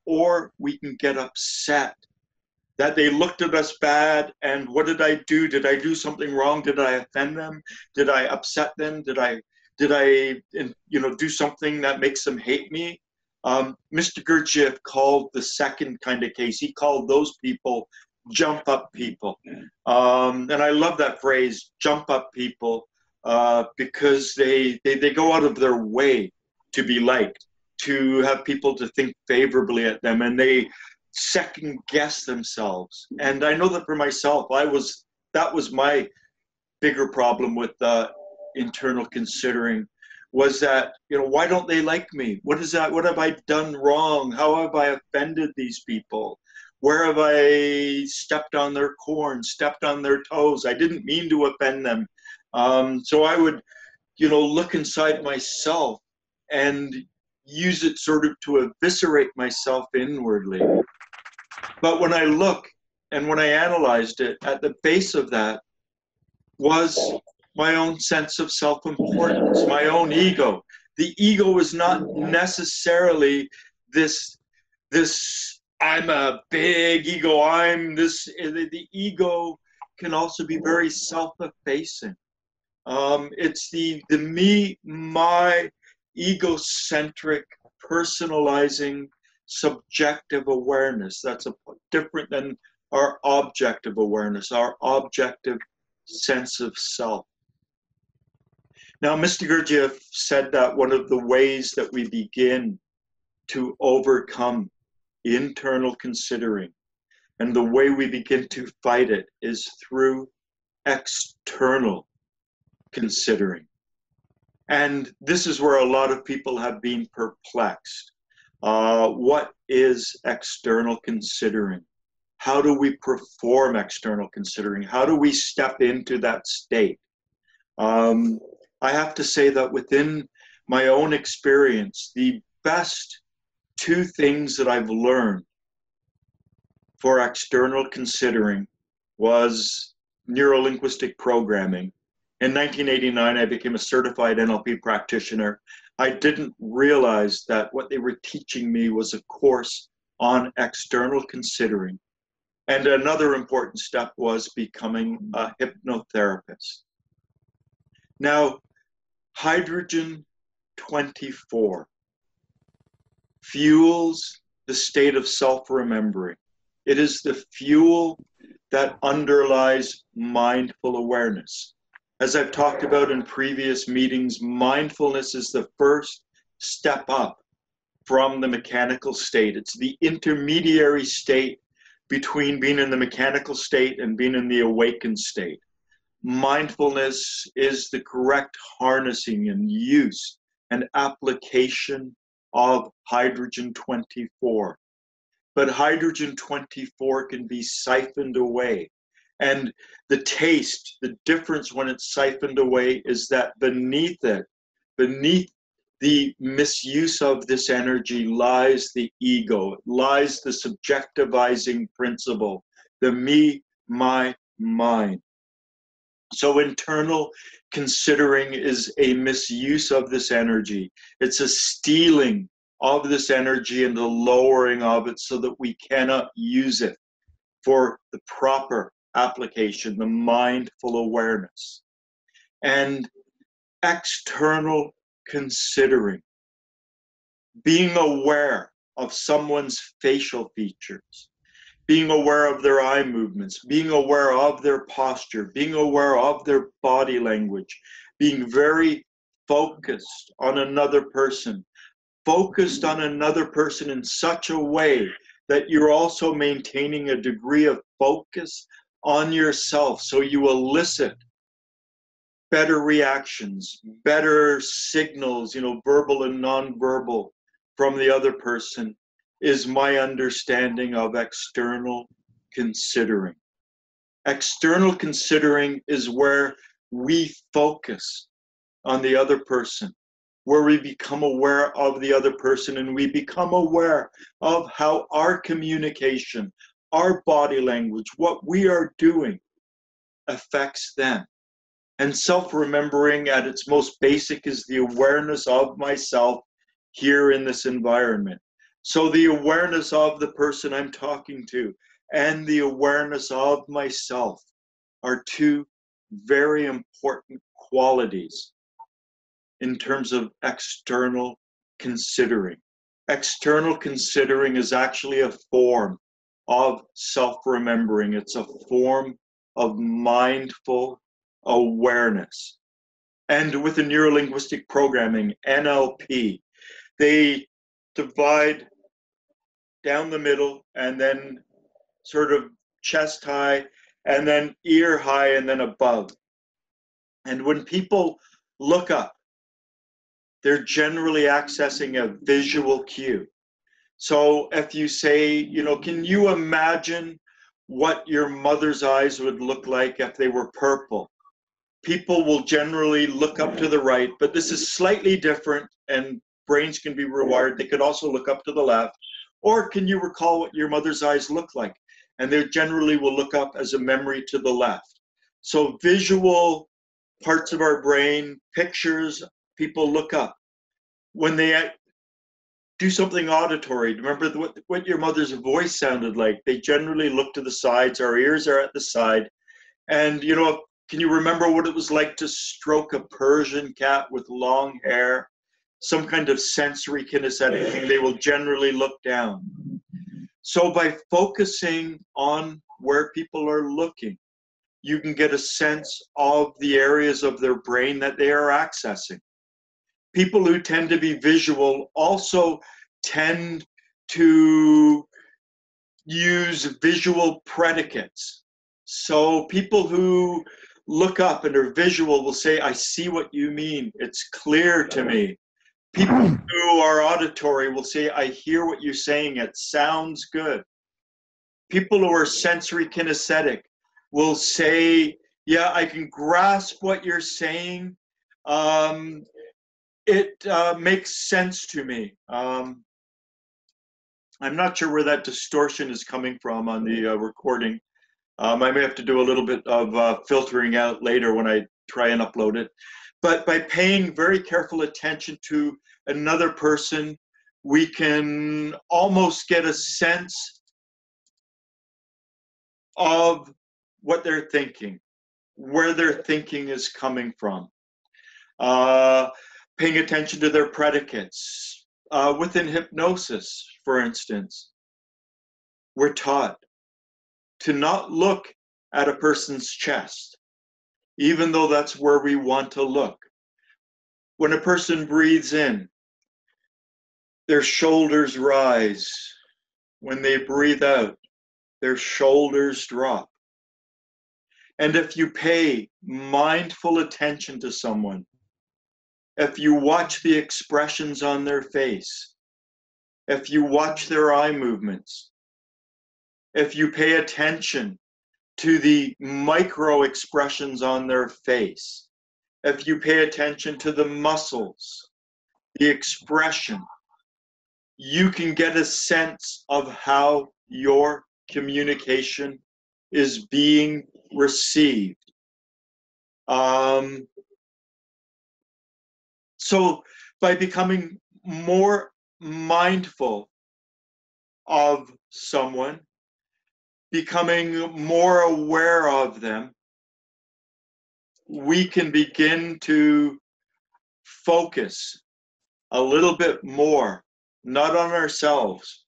or we can get upset that they looked at us bad and what did I do? Did I do something wrong? Did I offend them? Did I upset them? Did I do something that makes them hate me? Mr. Gurdjieff called the second kind of case, he called those people jump up people. And I love that phrase, jump up people, because they go out of their way to be liked, to have people to think favorably at them, and they second guess themselves. And I know that for myself, that was my bigger problem with internal considering, was that, why don't they like me? What is that? What have I done wrong? How have I offended these people? Where have I stepped on their corn, stepped on their toes? I didn't mean to offend them. So I would, look inside myself and use it sort of to eviscerate myself inwardly. But when I look and when I analyzed it, at the base of that was my own sense of self-importance, my own ego. The ego is not necessarily this I'm a big ego, I'm this. The ego can also be very self-effacing. It's the me, my, egocentric, personalizing, subjective awareness that's different than our objective awareness, our objective sense of self. Now, Mr. Gurdjieff said that one of the ways that we begin to overcome internal considering and the way we begin to fight it is through external considering. And this is where a lot of people have been perplexed. What is external considering? How do we perform external considering? How do we step into that state? I have to say that within my own experience, the best two things that I've learned for external considering was neuro-linguistic programming. In 1989, I became a certified NLP practitioner. I didn't realize that what they were teaching me was a course on external considering. And another important step was becoming a hypnotherapist. Now, hydrogen 24 fuels the state of self-remembering. It is the fuel that underlies mindful awareness. As I've talked about in previous meetings, mindfulness is the first step up from the mechanical state. It's the intermediary state between being in the mechanical state and being in the awakened state. Mindfulness is the correct harnessing and use and application of hydrogen 24. But hydrogen 24 can be siphoned away. And the taste, the difference when it's siphoned away is that beneath it, beneath the misuse of this energy lies the ego, lies the subjectivizing principle, the me, my, mine. So internal considering is a misuse of this energy. It's a stealing of this energy and the lowering of it so that we cannot use it for the proper application, the mindful awareness. And external considering, being aware of someone's facial features, being aware of their eye movements, being aware of their posture, being aware of their body language, being very focused on another person, focused on another person in such a way that you're also maintaining a degree of focus on yourself, so you elicit better reactions, better signals, verbal and nonverbal from the other person, is my understanding of external considering. External considering is where we focus on the other person, where we become aware of the other person and we become aware of how our communication, our body language, what we are doing affects them. And self-remembering at its most basic is the awareness of myself here in this environment. So the awareness of the person I'm talking to and the awareness of myself are two very important qualities in terms of external considering. External considering is actually a form of self-remembering. It's a form of mindful awareness. And with the neurolinguistic programming, NLP, they divide down the middle and then sort of chest high and then ear high and then above. And when people look up, they're generally accessing a visual cue. So if you say, you know, can you imagine what your mother's eyes would look like if they were purple? People will generally look up to the right, but this is slightly different and brains can be rewired. They could also look up to the left. Or can you recall what your mother's eyes look like? And they generally will look up as a memory to the left. So visual parts of our brain, pictures, people look up. When they do something auditory, remember what your mother's voice sounded like. They generally look to the sides, our ears are at the side. And, you know, can you remember what it was like to stroke a Persian cat with long hair? Some kind of sensory kinesthetic thing, they will generally look down. So by focusing on where people are looking, you can get a sense of the areas of their brain that they are accessing. People who tend to be visual also tend to use visual predicates. So people who look up and are visual will say, I see what you mean. It's clear to me. People who are auditory will say, I hear what you're saying. It sounds good. People who are sensory kinesthetic will say, yeah, I can grasp what you're saying. It makes sense to me. I'm not sure where that distortion is coming from on the recording. I may have to do a little bit of filtering out later when I try and upload it. But by paying very careful attention to another person, we can almost get a sense of what they're thinking, where their thinking is coming from. Paying attention to their predicates. Within hypnosis, for instance, we're taught to not look at a person's chest, even though that's where we want to look. When a person breathes in, their shoulders rise. When they breathe out, their shoulders drop. And if you pay mindful attention to someone, if you watch the expressions on their face, if you watch their eye movements, if you pay attention to the micro expressions on their face, if you pay attention to the muscles, the expression, you can get a sense of how your communication is being received. So by becoming more mindful of someone, becoming more aware of them, we can begin to focus a little bit more, not on ourselves,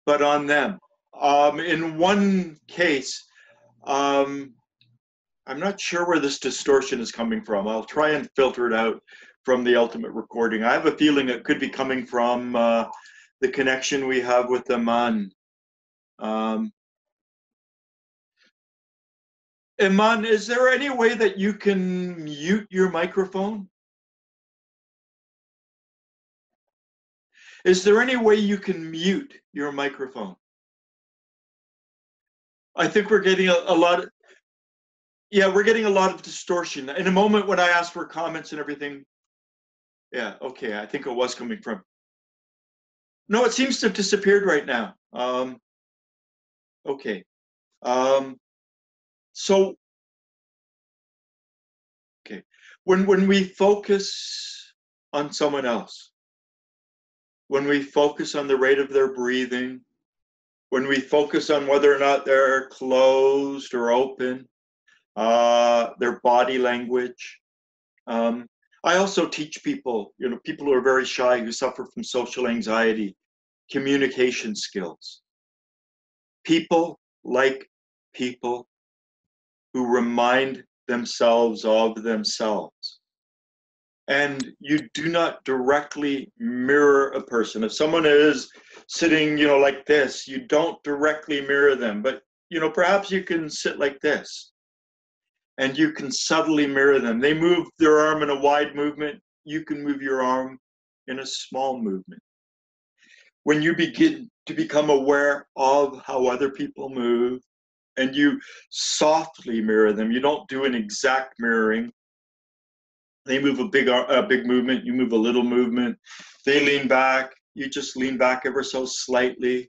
but on them. In one case, I'm not sure where this distortion is coming from. I'll try and filter it out from the ultimate recording. I have a feeling it could be coming from the connection we have with Allan. Allan, is there any way that you can mute your microphone? Is there any way you can mute your microphone? I think we're getting a lot of, yeah, we're getting a lot of distortion. In a moment when I ask for comments and everything, yeah, okay, I think it was coming from. No, it seems to have disappeared right now. Okay. So when we focus on someone else, when we focus on the rate of their breathing, when we focus on whether or not they're closed or open, their body language. I also teach people, people who are very shy, who suffer from social anxiety, communication skills. People like people who remind themselves of themselves. And you do not directly mirror a person. If someone is sitting, like this, you don't directly mirror them, but, perhaps you can sit like this and you can subtly mirror them. They move their arm in a wide movement. You can move your arm in a small movement. When you begin to become aware of how other people move and you softly mirror them, you don't do an exact mirroring. They move a big movement, you move a little movement. They lean back, you just lean back ever so slightly.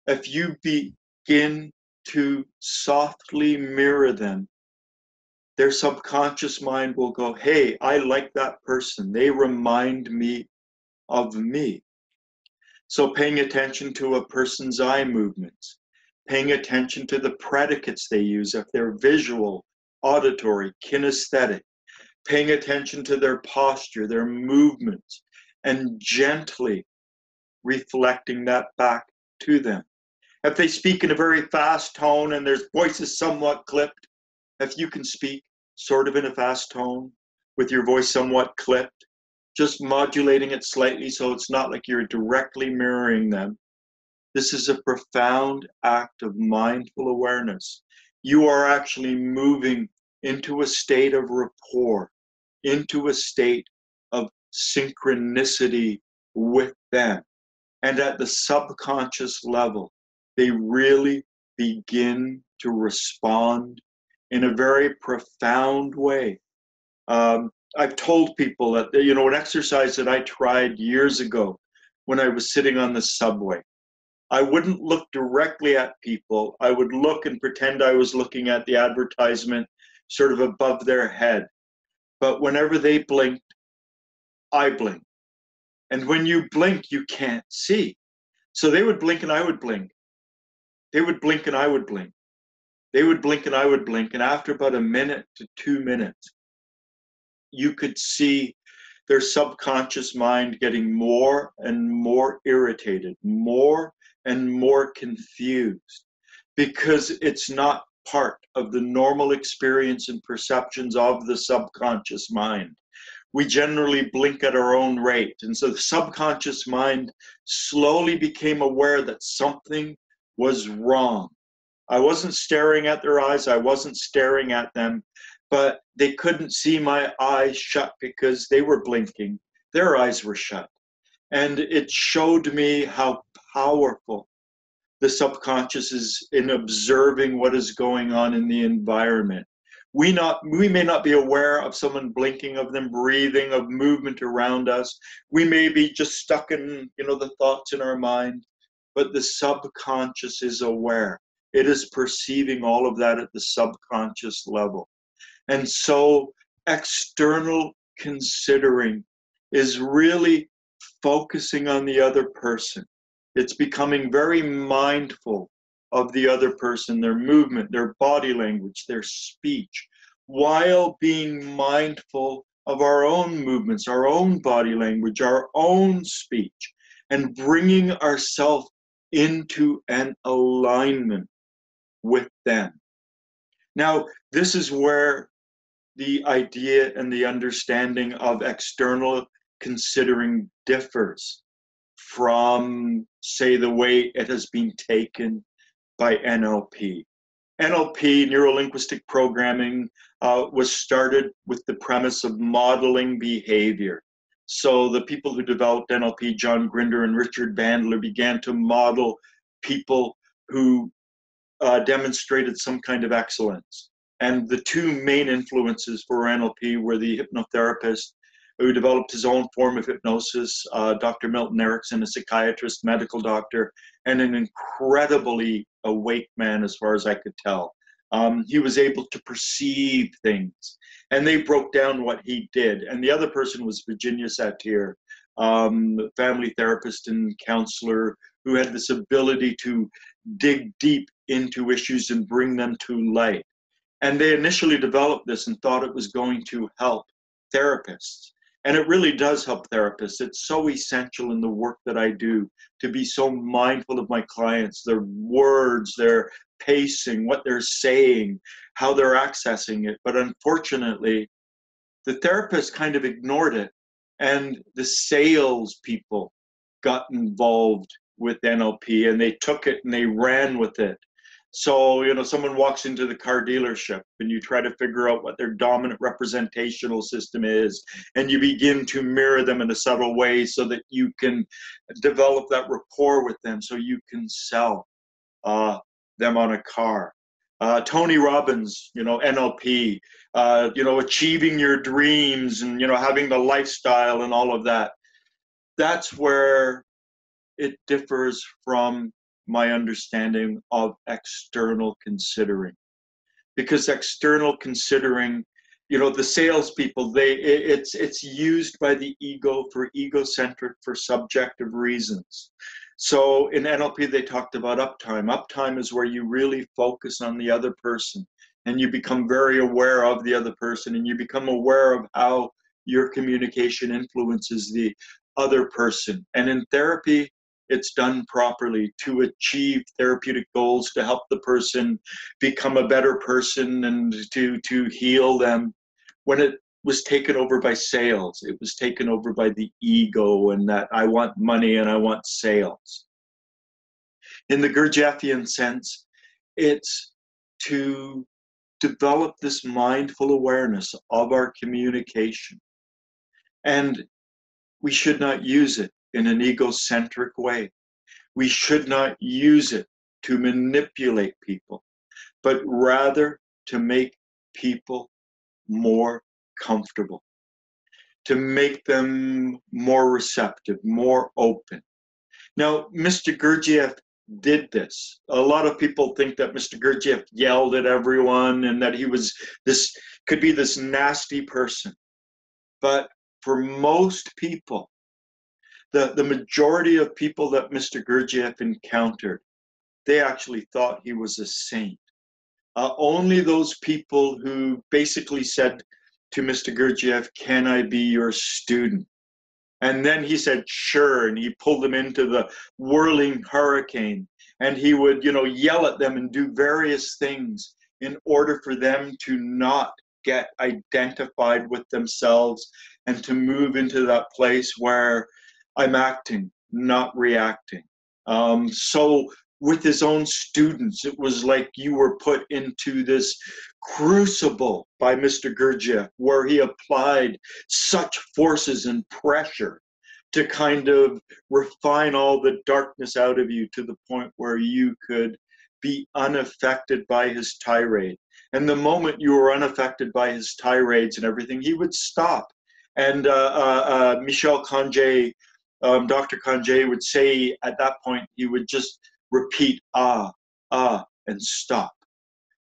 If you begin to softly mirror them, their subconscious mind will go, hey, I like that person. They remind me of me. So paying attention to a person's eye movements, paying attention to the predicates they use, if they're visual, auditory, kinesthetic, paying attention to their posture, their movements, and gently reflecting that back to them. If they speak in a very fast tone and their voice is somewhat clipped, if you can speak sort of in a fast tone with your voice somewhat clipped, just modulating it slightly so it's not like you're directly mirroring them. This is a profound act of mindful awareness. You are actually moving into a state of rapport, into a state of synchronicity with them. And at the subconscious level, they really begin to respond in a very profound way. I've told people that, an exercise that I tried years ago when I was sitting on the subway, I wouldn't look directly at people. I would look and pretend I was looking at the advertisement sort of above their head. But whenever they blinked, I blinked. And when you blink, you can't see. So they would blink and I would blink. They would blink and I would blink. They would blink and I would blink. And after about 1 minute to 2 minutes, you could see their subconscious mind getting more and more irritated, more and more confused, because it's not part of the normal experience and perceptions of the subconscious mind. We generally blink at our own rate. And so the subconscious mind slowly became aware that something was wrong. I wasn't staring at their eyes, I wasn't staring at them, but they couldn't see my eyes shut because they were blinking. Their eyes were shut. And it showed me how powerful the subconscious is in observing what is going on in the environment. We may not be aware of someone blinking, of them breathing, of movement around us. We may be just stuck in, the thoughts in our mind, but the subconscious is aware. It is perceiving all of that at the subconscious level. And so external considering is really focusing on the other person. It's becoming very mindful of the other person, their movement, their body language, their speech, while being mindful of our own movements, our own body language, our own speech, and bringing ourselves into an alignment with them. Now, this is where the idea and the understanding of external considering differs from, say, the way it has been taken by NLP. NLP, neuro-linguistic programming, was started with the premise of modeling behavior. So the people who developed NLP, John Grinder and Richard Bandler, began to model people who demonstrated some kind of excellence. And the two main influences for NLP were the hypnotherapist who developed his own form of hypnosis, Dr. Milton Erickson, a psychiatrist, medical doctor, and an incredibly awake man as far as I could tell. He was able to perceive things. And they broke down what he did. And the other person was Virginia Satir, family therapist and counselor who had this ability to dig deep into issues and bring them to light. And they initially developed this and thought it was going to help therapists. And it really does help therapists. It's so essential in the work that I do to be so mindful of my clients, their words, their pacing, what they're saying, how they're accessing it. But unfortunately, the therapists kind of ignored it, and the sales people got involved with NLP, and they took it and they ran with it. So, someone walks into the car dealership and you try to figure out what their dominant representational system is, and you begin to mirror them in a subtle way so that you can develop that rapport with them so you can sell them on a car. Tony Robbins, NLP, achieving your dreams and, having the lifestyle and all of that. That's where it differs from my understanding of external considering. Because external considering, the salespeople, it's used by the ego for egocentric, for subjective reasons. So in NLP, they talked about uptime. Uptime is where you really focus on the other person and you become very aware of the other person and you become aware of how your communication influences the other person. And in therapy, it's done properly to achieve therapeutic goals, to help the person become a better person and to heal them. When it was taken over by sales, it was taken over by the ego and that I want money and I want sales. In the Gurdjieffian sense, it's to develop this mindful awareness of our communication. And we should not use it in an egocentric way. We should not use it to manipulate people, but rather to make people more comfortable, to make them more receptive, more open. Now, Mr. Gurdjieff did this. A lot of people think that Mr. Gurdjieff yelled at everyone and that he was could be this nasty person. But for most people, the majority of people that Mr. Gurdjieff encountered, they actually thought he was a saint. Only those people who basically said to Mr. Gurdjieff, "Can I be your student?" And then he said, "Sure," and he pulled them into the whirling hurricane. And he would, yell at them and do various things in order for them to not get identified with themselves and to move into that place where I'm acting, not reacting. So with his own students, it was like you were put into this crucible by Mr. Gurdjieff, where he applied such forces and pressure to kind of refine all the darkness out of you to the point where you could be unaffected by his tirade. And the moment you were unaffected by his tirades and everything, he would stop. And Michel Conjé, Dr. Conjé would say at that point, he would just repeat, and stop.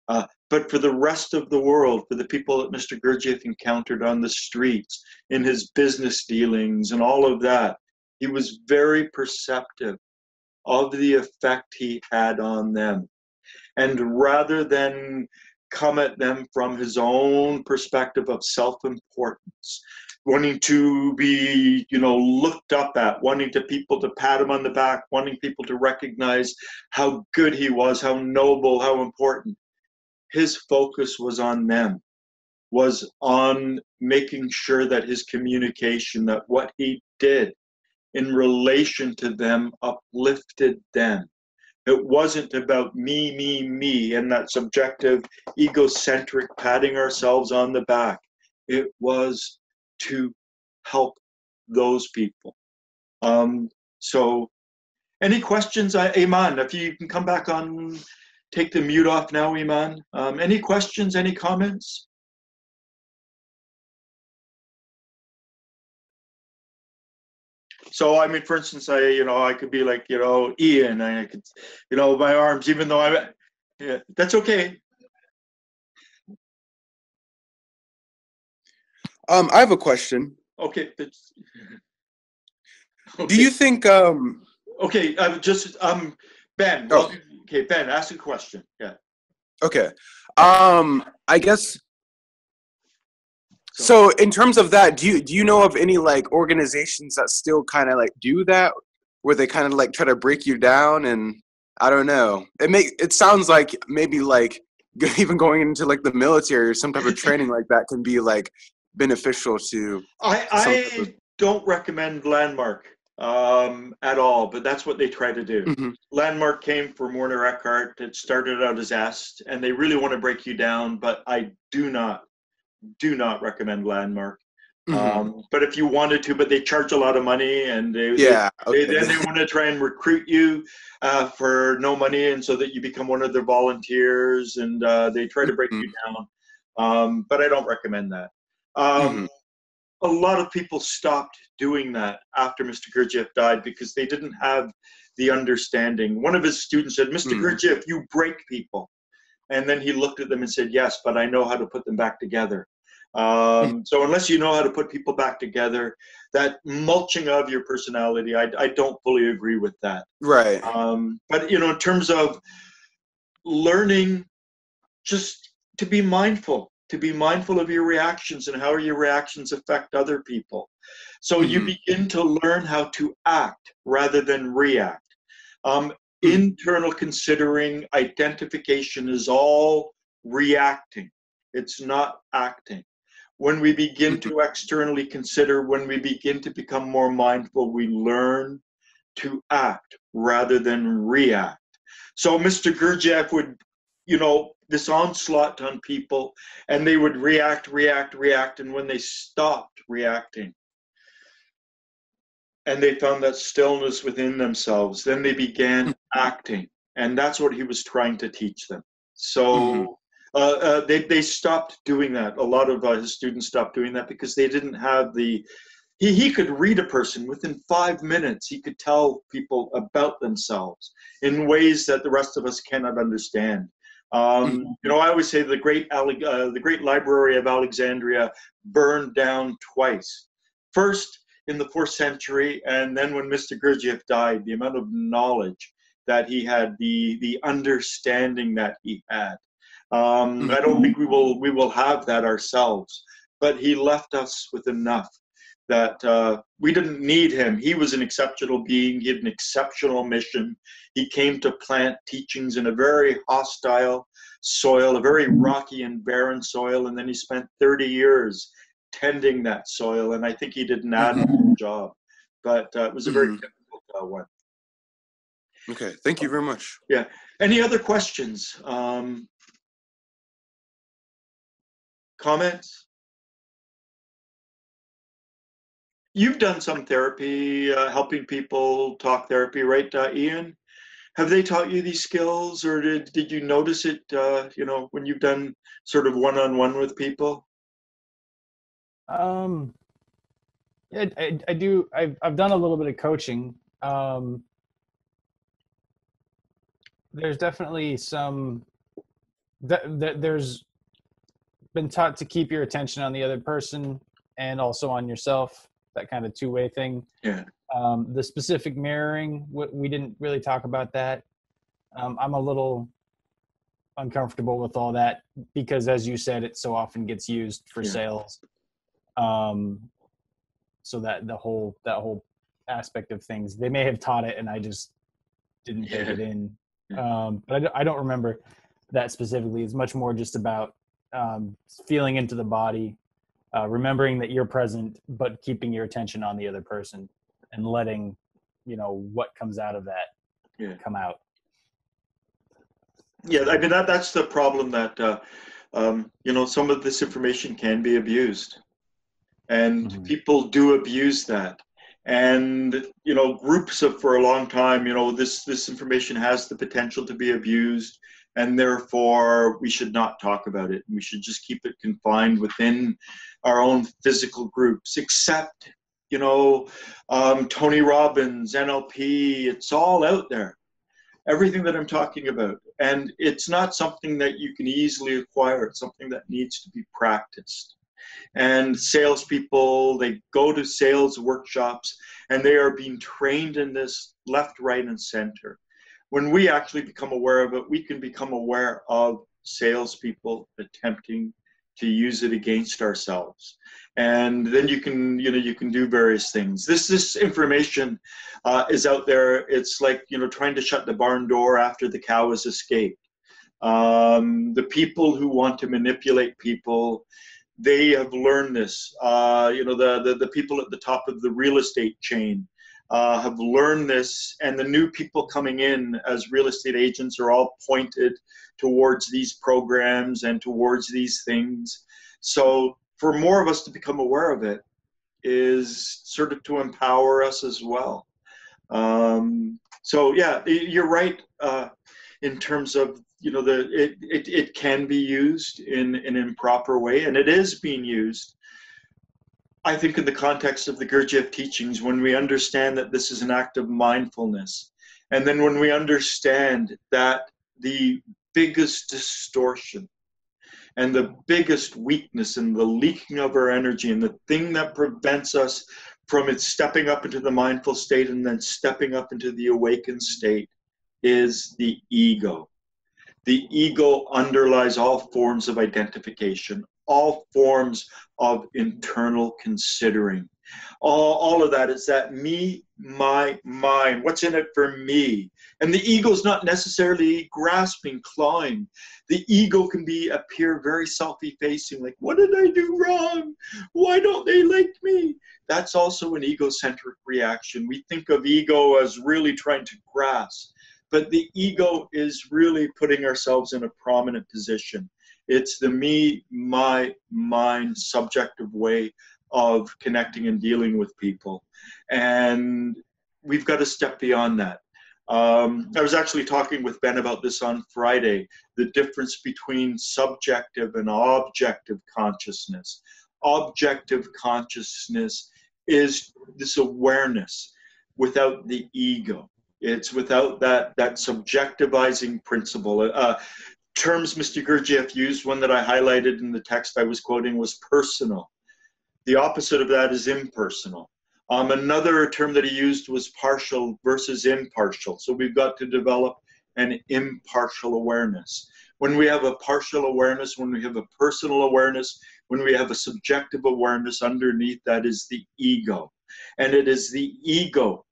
But for the rest of the world, for the people that Mr. Gurdjieff encountered on the streets, in his business dealings and all of that, he was very perceptive of the effect he had on them. And rather than come at them from his own perspective of self-importance, wanting to be, looked up at, wanting people to pat him on the back, wanting people to recognize how good he was, how noble, how important, his focus was on them, was on making sure that his communication, that what he did in relation to them uplifted them. It wasn't about me, and that subjective, egocentric patting ourselves on the back. It was to help those people. So any questions, Iman, if you can come back on, take the mute off now, Iman. Any questions, any comments? So, I mean, for instance, I could be like, Ian, I could, my arms, even though yeah, that's okay. I have a question. Okay. Do you think Okay, Ben. Oh. Okay, Ben, ask a question. Yeah. Okay. I guess so in terms of that, do you know of any like organizations that still kind of like do that, where they kind of like try to break you down? And I don't know. It sounds like maybe like even going into like the military or some type of training like that can be like beneficial to I don't recommend Landmark at all, but that's what they try to do. Mm-hmm. Landmark came for Werner Eckhart. It started out as EST, and they really want to break you down, but I do not recommend Landmark. Mm-hmm. But if you wanted to, but they charge a lot of money, and they want to try and recruit you for no money, and so that you become one of their volunteers, and they try to break you down. But I don't recommend that. A lot of people stopped doing that after Mr. Gurdjieff died because they didn't have the understanding. One of his students said, Mr. Gurdjieff, you break people. And then he looked at them and said, yes, but I know how to put them back together. So unless you know how to put people back together, that mulching of your personality, I don't fully agree with that. Right. But, in terms of learning just to be mindful of your reactions and how your reactions affect other people. So you begin to learn how to act rather than react. Internal considering, identification is all reacting. It's not acting. When we begin to externally consider, when we begin to become more mindful, we learn to act rather than react. So Mr. Gurdjieff would, this onslaught on people, and they would react. And when they stopped reacting, and they found that stillness within themselves, then they began acting. And that's what he was trying to teach them. So they stopped doing that. A lot of his students stopped doing that because they didn't have he could read a person within 5 minutes. He could tell people about themselves in ways that the rest of us cannot understand. I always say the great library of Alexandria burned down twice. First, in the 4th century, and then when Mr. Gurdjieff died, the amount of knowledge that he had, the understanding that he had. I don't think we will have that ourselves, but he left us with enough that we didn't need him. He was an exceptional being. He had an exceptional mission. He came to plant teachings in a very hostile soil, a very rocky and barren soil, and then he spent 30 years tending that soil, and I think he did an admirable job. But it was a very difficult one. Okay, thank you very much. Yeah. Any other questions? Comments? You've done some therapy, helping people, talk therapy, right, Ian? Have they taught you these skills, or did you notice it, when you've done sort of one-on-one with people? Yeah, I do. I've done a little bit of coaching. There's definitely some there's been taught to keep your attention on the other person and also on yourself. That kind of two-way thing. Yeah. The specific mirroring, we didn't really talk about that. I'm a little uncomfortable with all that because, as you said, it so often gets used for sales. So that the whole aspect of things, they may have taught it and I just didn't take it in. But I don't remember that specifically. It's much more just about feeling into the body, remembering that you're present, but keeping your attention on the other person and letting, what comes out of that come out. Yeah, I mean, that's the problem that, some of this information can be abused. And people do abuse that. And, groups for a long time, this information has the potential to be abused, and therefore we should not talk about it. We should just keep it confined within our own physical groups, except, Tony Robbins, NLP, it's all out there. Everything that I'm talking about. And it's not something that you can easily acquire. It's something that needs to be practiced. And salespeople, they go to sales workshops and they are being trained in this left, right, and center. When we actually become aware of it, we can become aware of salespeople attempting to use it against ourselves. And then you can do various things. This information is out there. It's like, trying to shut the barn door after the cow has escaped. The people who want to manipulate people, they have learned this. The people at the top of the real estate chain have learned this, and the new people coming in as real estate agents are all pointed towards these programs and towards these things. So for more of us to become aware of it is sort of to empower us as well. So yeah, you're right in terms of it can be used in an improper way, and it is being used. I think in the context of the Gurdjieff teachings, when we understand that this is an act of mindfulness, and then when we understand that the biggest distortion and the biggest weakness and the leaking of our energy and the thing that prevents us from it stepping up into the mindful state and then stepping up into the awakened state is the ego. The ego underlies all forms of identification, all forms of internal considering. All of that is that me, my, mine. What's in it for me? And the ego is not necessarily grasping, clawing. The ego can appear very self-effacing, like, what did I do wrong? Why don't they like me? That's also an egocentric reaction. We think of ego as really trying to grasp. But the ego is really putting ourselves in a prominent position. It's the me, my, mine subjective way of connecting and dealing with people. And we've got to step beyond that. I was actually talking with Ben about this on Friday, the difference between subjective and objective consciousness. Objective consciousness is this awareness without the ego. It's without that subjectivizing principle. Terms Mr. Gurdjieff used, one that I highlighted in the text I was quoting, was personal. The opposite of that is impersonal. Another term that he used was partial versus impartial. So we've got to develop an impartial awareness. When we have a partial awareness, when we have a personal awareness, when we have a subjective awareness, underneath that is the ego. And it is the ego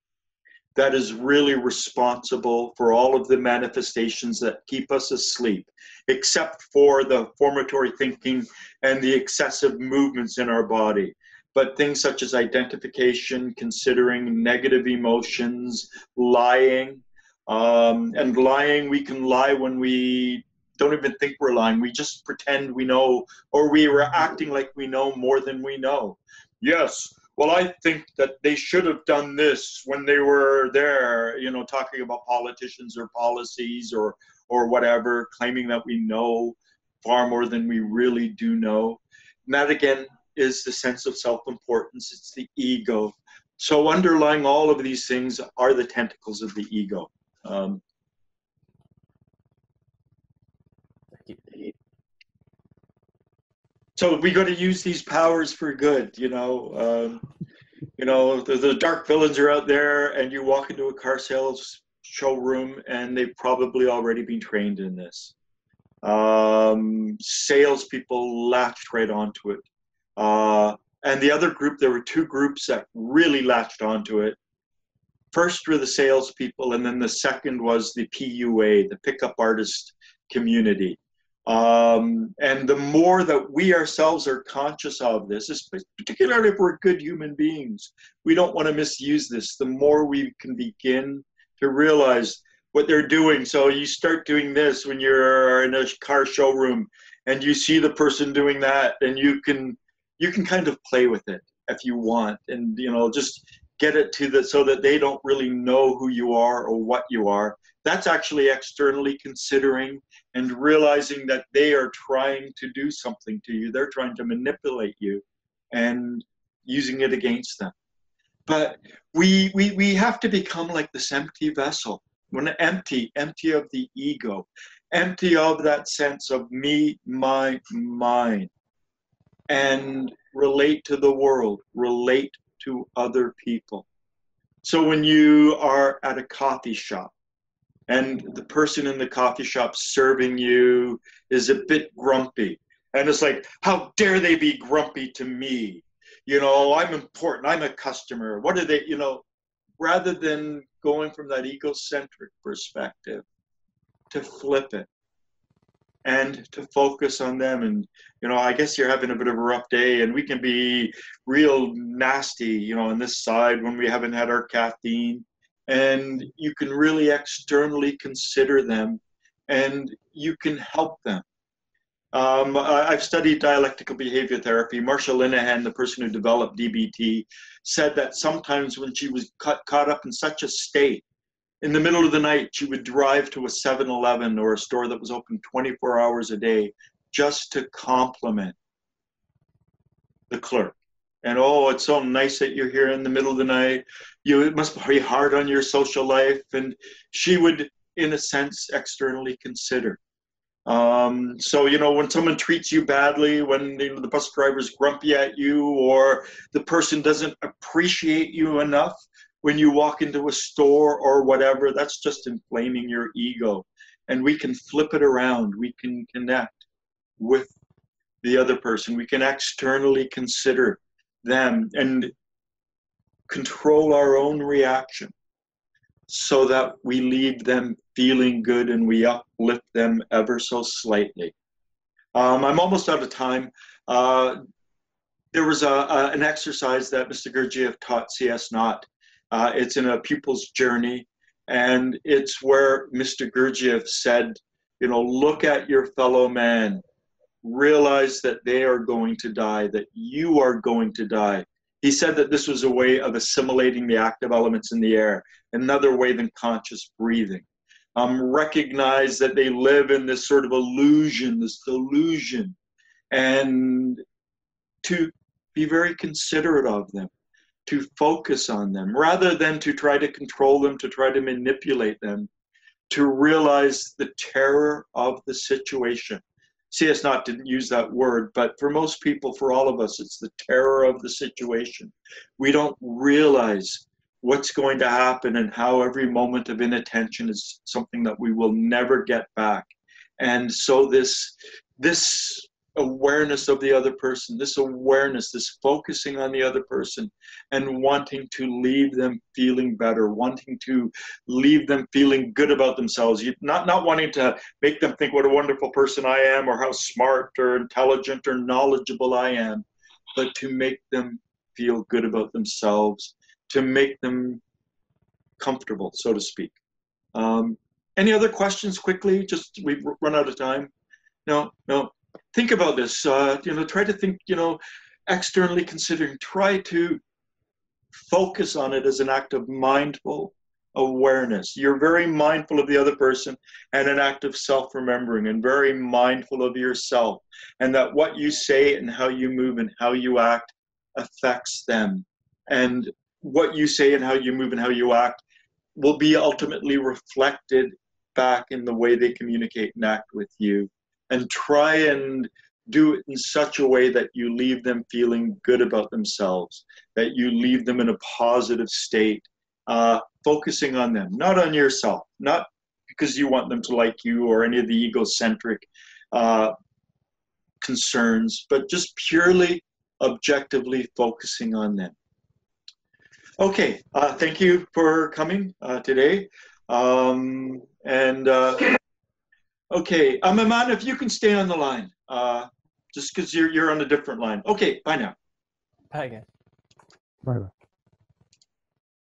that is really responsible for all of the manifestations that keep us asleep, except for the formatory thinking and the excessive movements in our body. But things such as identification, considering negative emotions, lying, and lying, we can lie when we don't even think we're lying. We just pretend we know, or we were acting like we know more than we know. Yes. Well, I think that they should have done this when they were there, talking about politicians or policies or whatever, claiming that we know far more than we really do know. And that, again, is the sense of self-importance. It's the ego. So underlying all of these things are the tentacles of the ego. So we got to use these powers for good, the dark villains are out there, and you walk into a car sales showroom and they've probably already been trained in this. Salespeople latched right onto it. And the other group, there were two groups that really latched onto it. First were the salespeople, and then the second was the PUA, the pickup artist community. And the more that we ourselves are conscious of this, particularly if we're good human beings, we don't want to misuse this, the more we can begin to realize what they're doing. So you start doing this when you're in a car showroom and you see the person doing that, and you can kind of play with it if you want, and just get it so that they don't really know who you are or what you are. That's actually externally considering and realizing that they are trying to do something to you. They're trying to manipulate you and using it against them. But we have to become like this empty vessel. When empty of the ego, empty of that sense of me, my, mine. and relate to the world, relate to other people. So when you are at a coffee shop and the person in the coffee shop serving you is a bit grumpy, and it's like, how dare they be grumpy to me? You know, I'm important, I'm a customer. What are they, you know, rather than going from that egocentric perspective, to flip it and to focus on them. And, you know, I guess you're having a bit of a rough day, and we can be real nasty, you know, on this side when we haven't had our caffeine. And you can really externally consider them, and you can help them. I've studied dialectical behavior therapy. Marsha Linehan, the person who developed DBT, said that sometimes when she was caught up in such a state, in the middle of the night, she would drive to a 7-Eleven or a store that was open 24 hours a day just to compliment the clerk. And, oh, it's so nice that you're here in the middle of the night. It must be hard on your social life. And she would, in a sense, externally consider. So, you know, when someone treats you badly, when the bus driver's grumpy at you, or the person doesn't appreciate you enough when you walk into a store or whatever, that's just inflaming your ego. And we can flip it around. We can connect with the other person. We can externally consider them and control our own reaction so that we leave them feeling good and we uplift them ever so slightly. I'm almost out of time. There was an exercise that Mr. Gurdjieff taught C.S. Knott. It's in a pupil's journey, and it's where Mr. Gurdjieff said, you know, look at your fellow man, realize that they are going to die, that you are going to die. He said that this was a way of assimilating the active elements in the air, another way than conscious breathing. Recognize that they live in this sort of illusion, this delusion, and to be very considerate of them, to focus on them, rather than to try to control them, to try to manipulate them, to realize the terror of the situation. C.S. Knott didn't use that word, but for most people, for all of us, it's the terror of the situation. We don't realize what's going to happen and how every moment of inattention is something that we will never get back. And so this awareness of the other person, this awareness, this focusing on the other person and wanting to leave them feeling better, wanting to leave them feeling good about themselves, not wanting to make them think what a wonderful person I am or how smart or intelligent or knowledgeable I am, but to make them feel good about themselves, to make them comfortable, so to speak. Any other questions quickly? Just, we've run out of time. No. Think about this, try to think, externally considering, try to focus on it as an act of mindful awareness. You're very mindful of the other person and an act of self-remembering, and very mindful of yourself, and that what you say and how you move and how you act affects them. And what you say and how you move and how you act will be ultimately reflected back in the way they communicate and act with you. And try and do it in such a way that you leave them feeling good about themselves, that you leave them in a positive state, focusing on them, not on yourself, not because you want them to like you or any of the egocentric concerns, but just purely objectively focusing on them. Okay, thank you for coming today. Okay, Iman, if you can stay on the line, just because you're on a different line. Okay, bye now. Bye again. Bye-bye.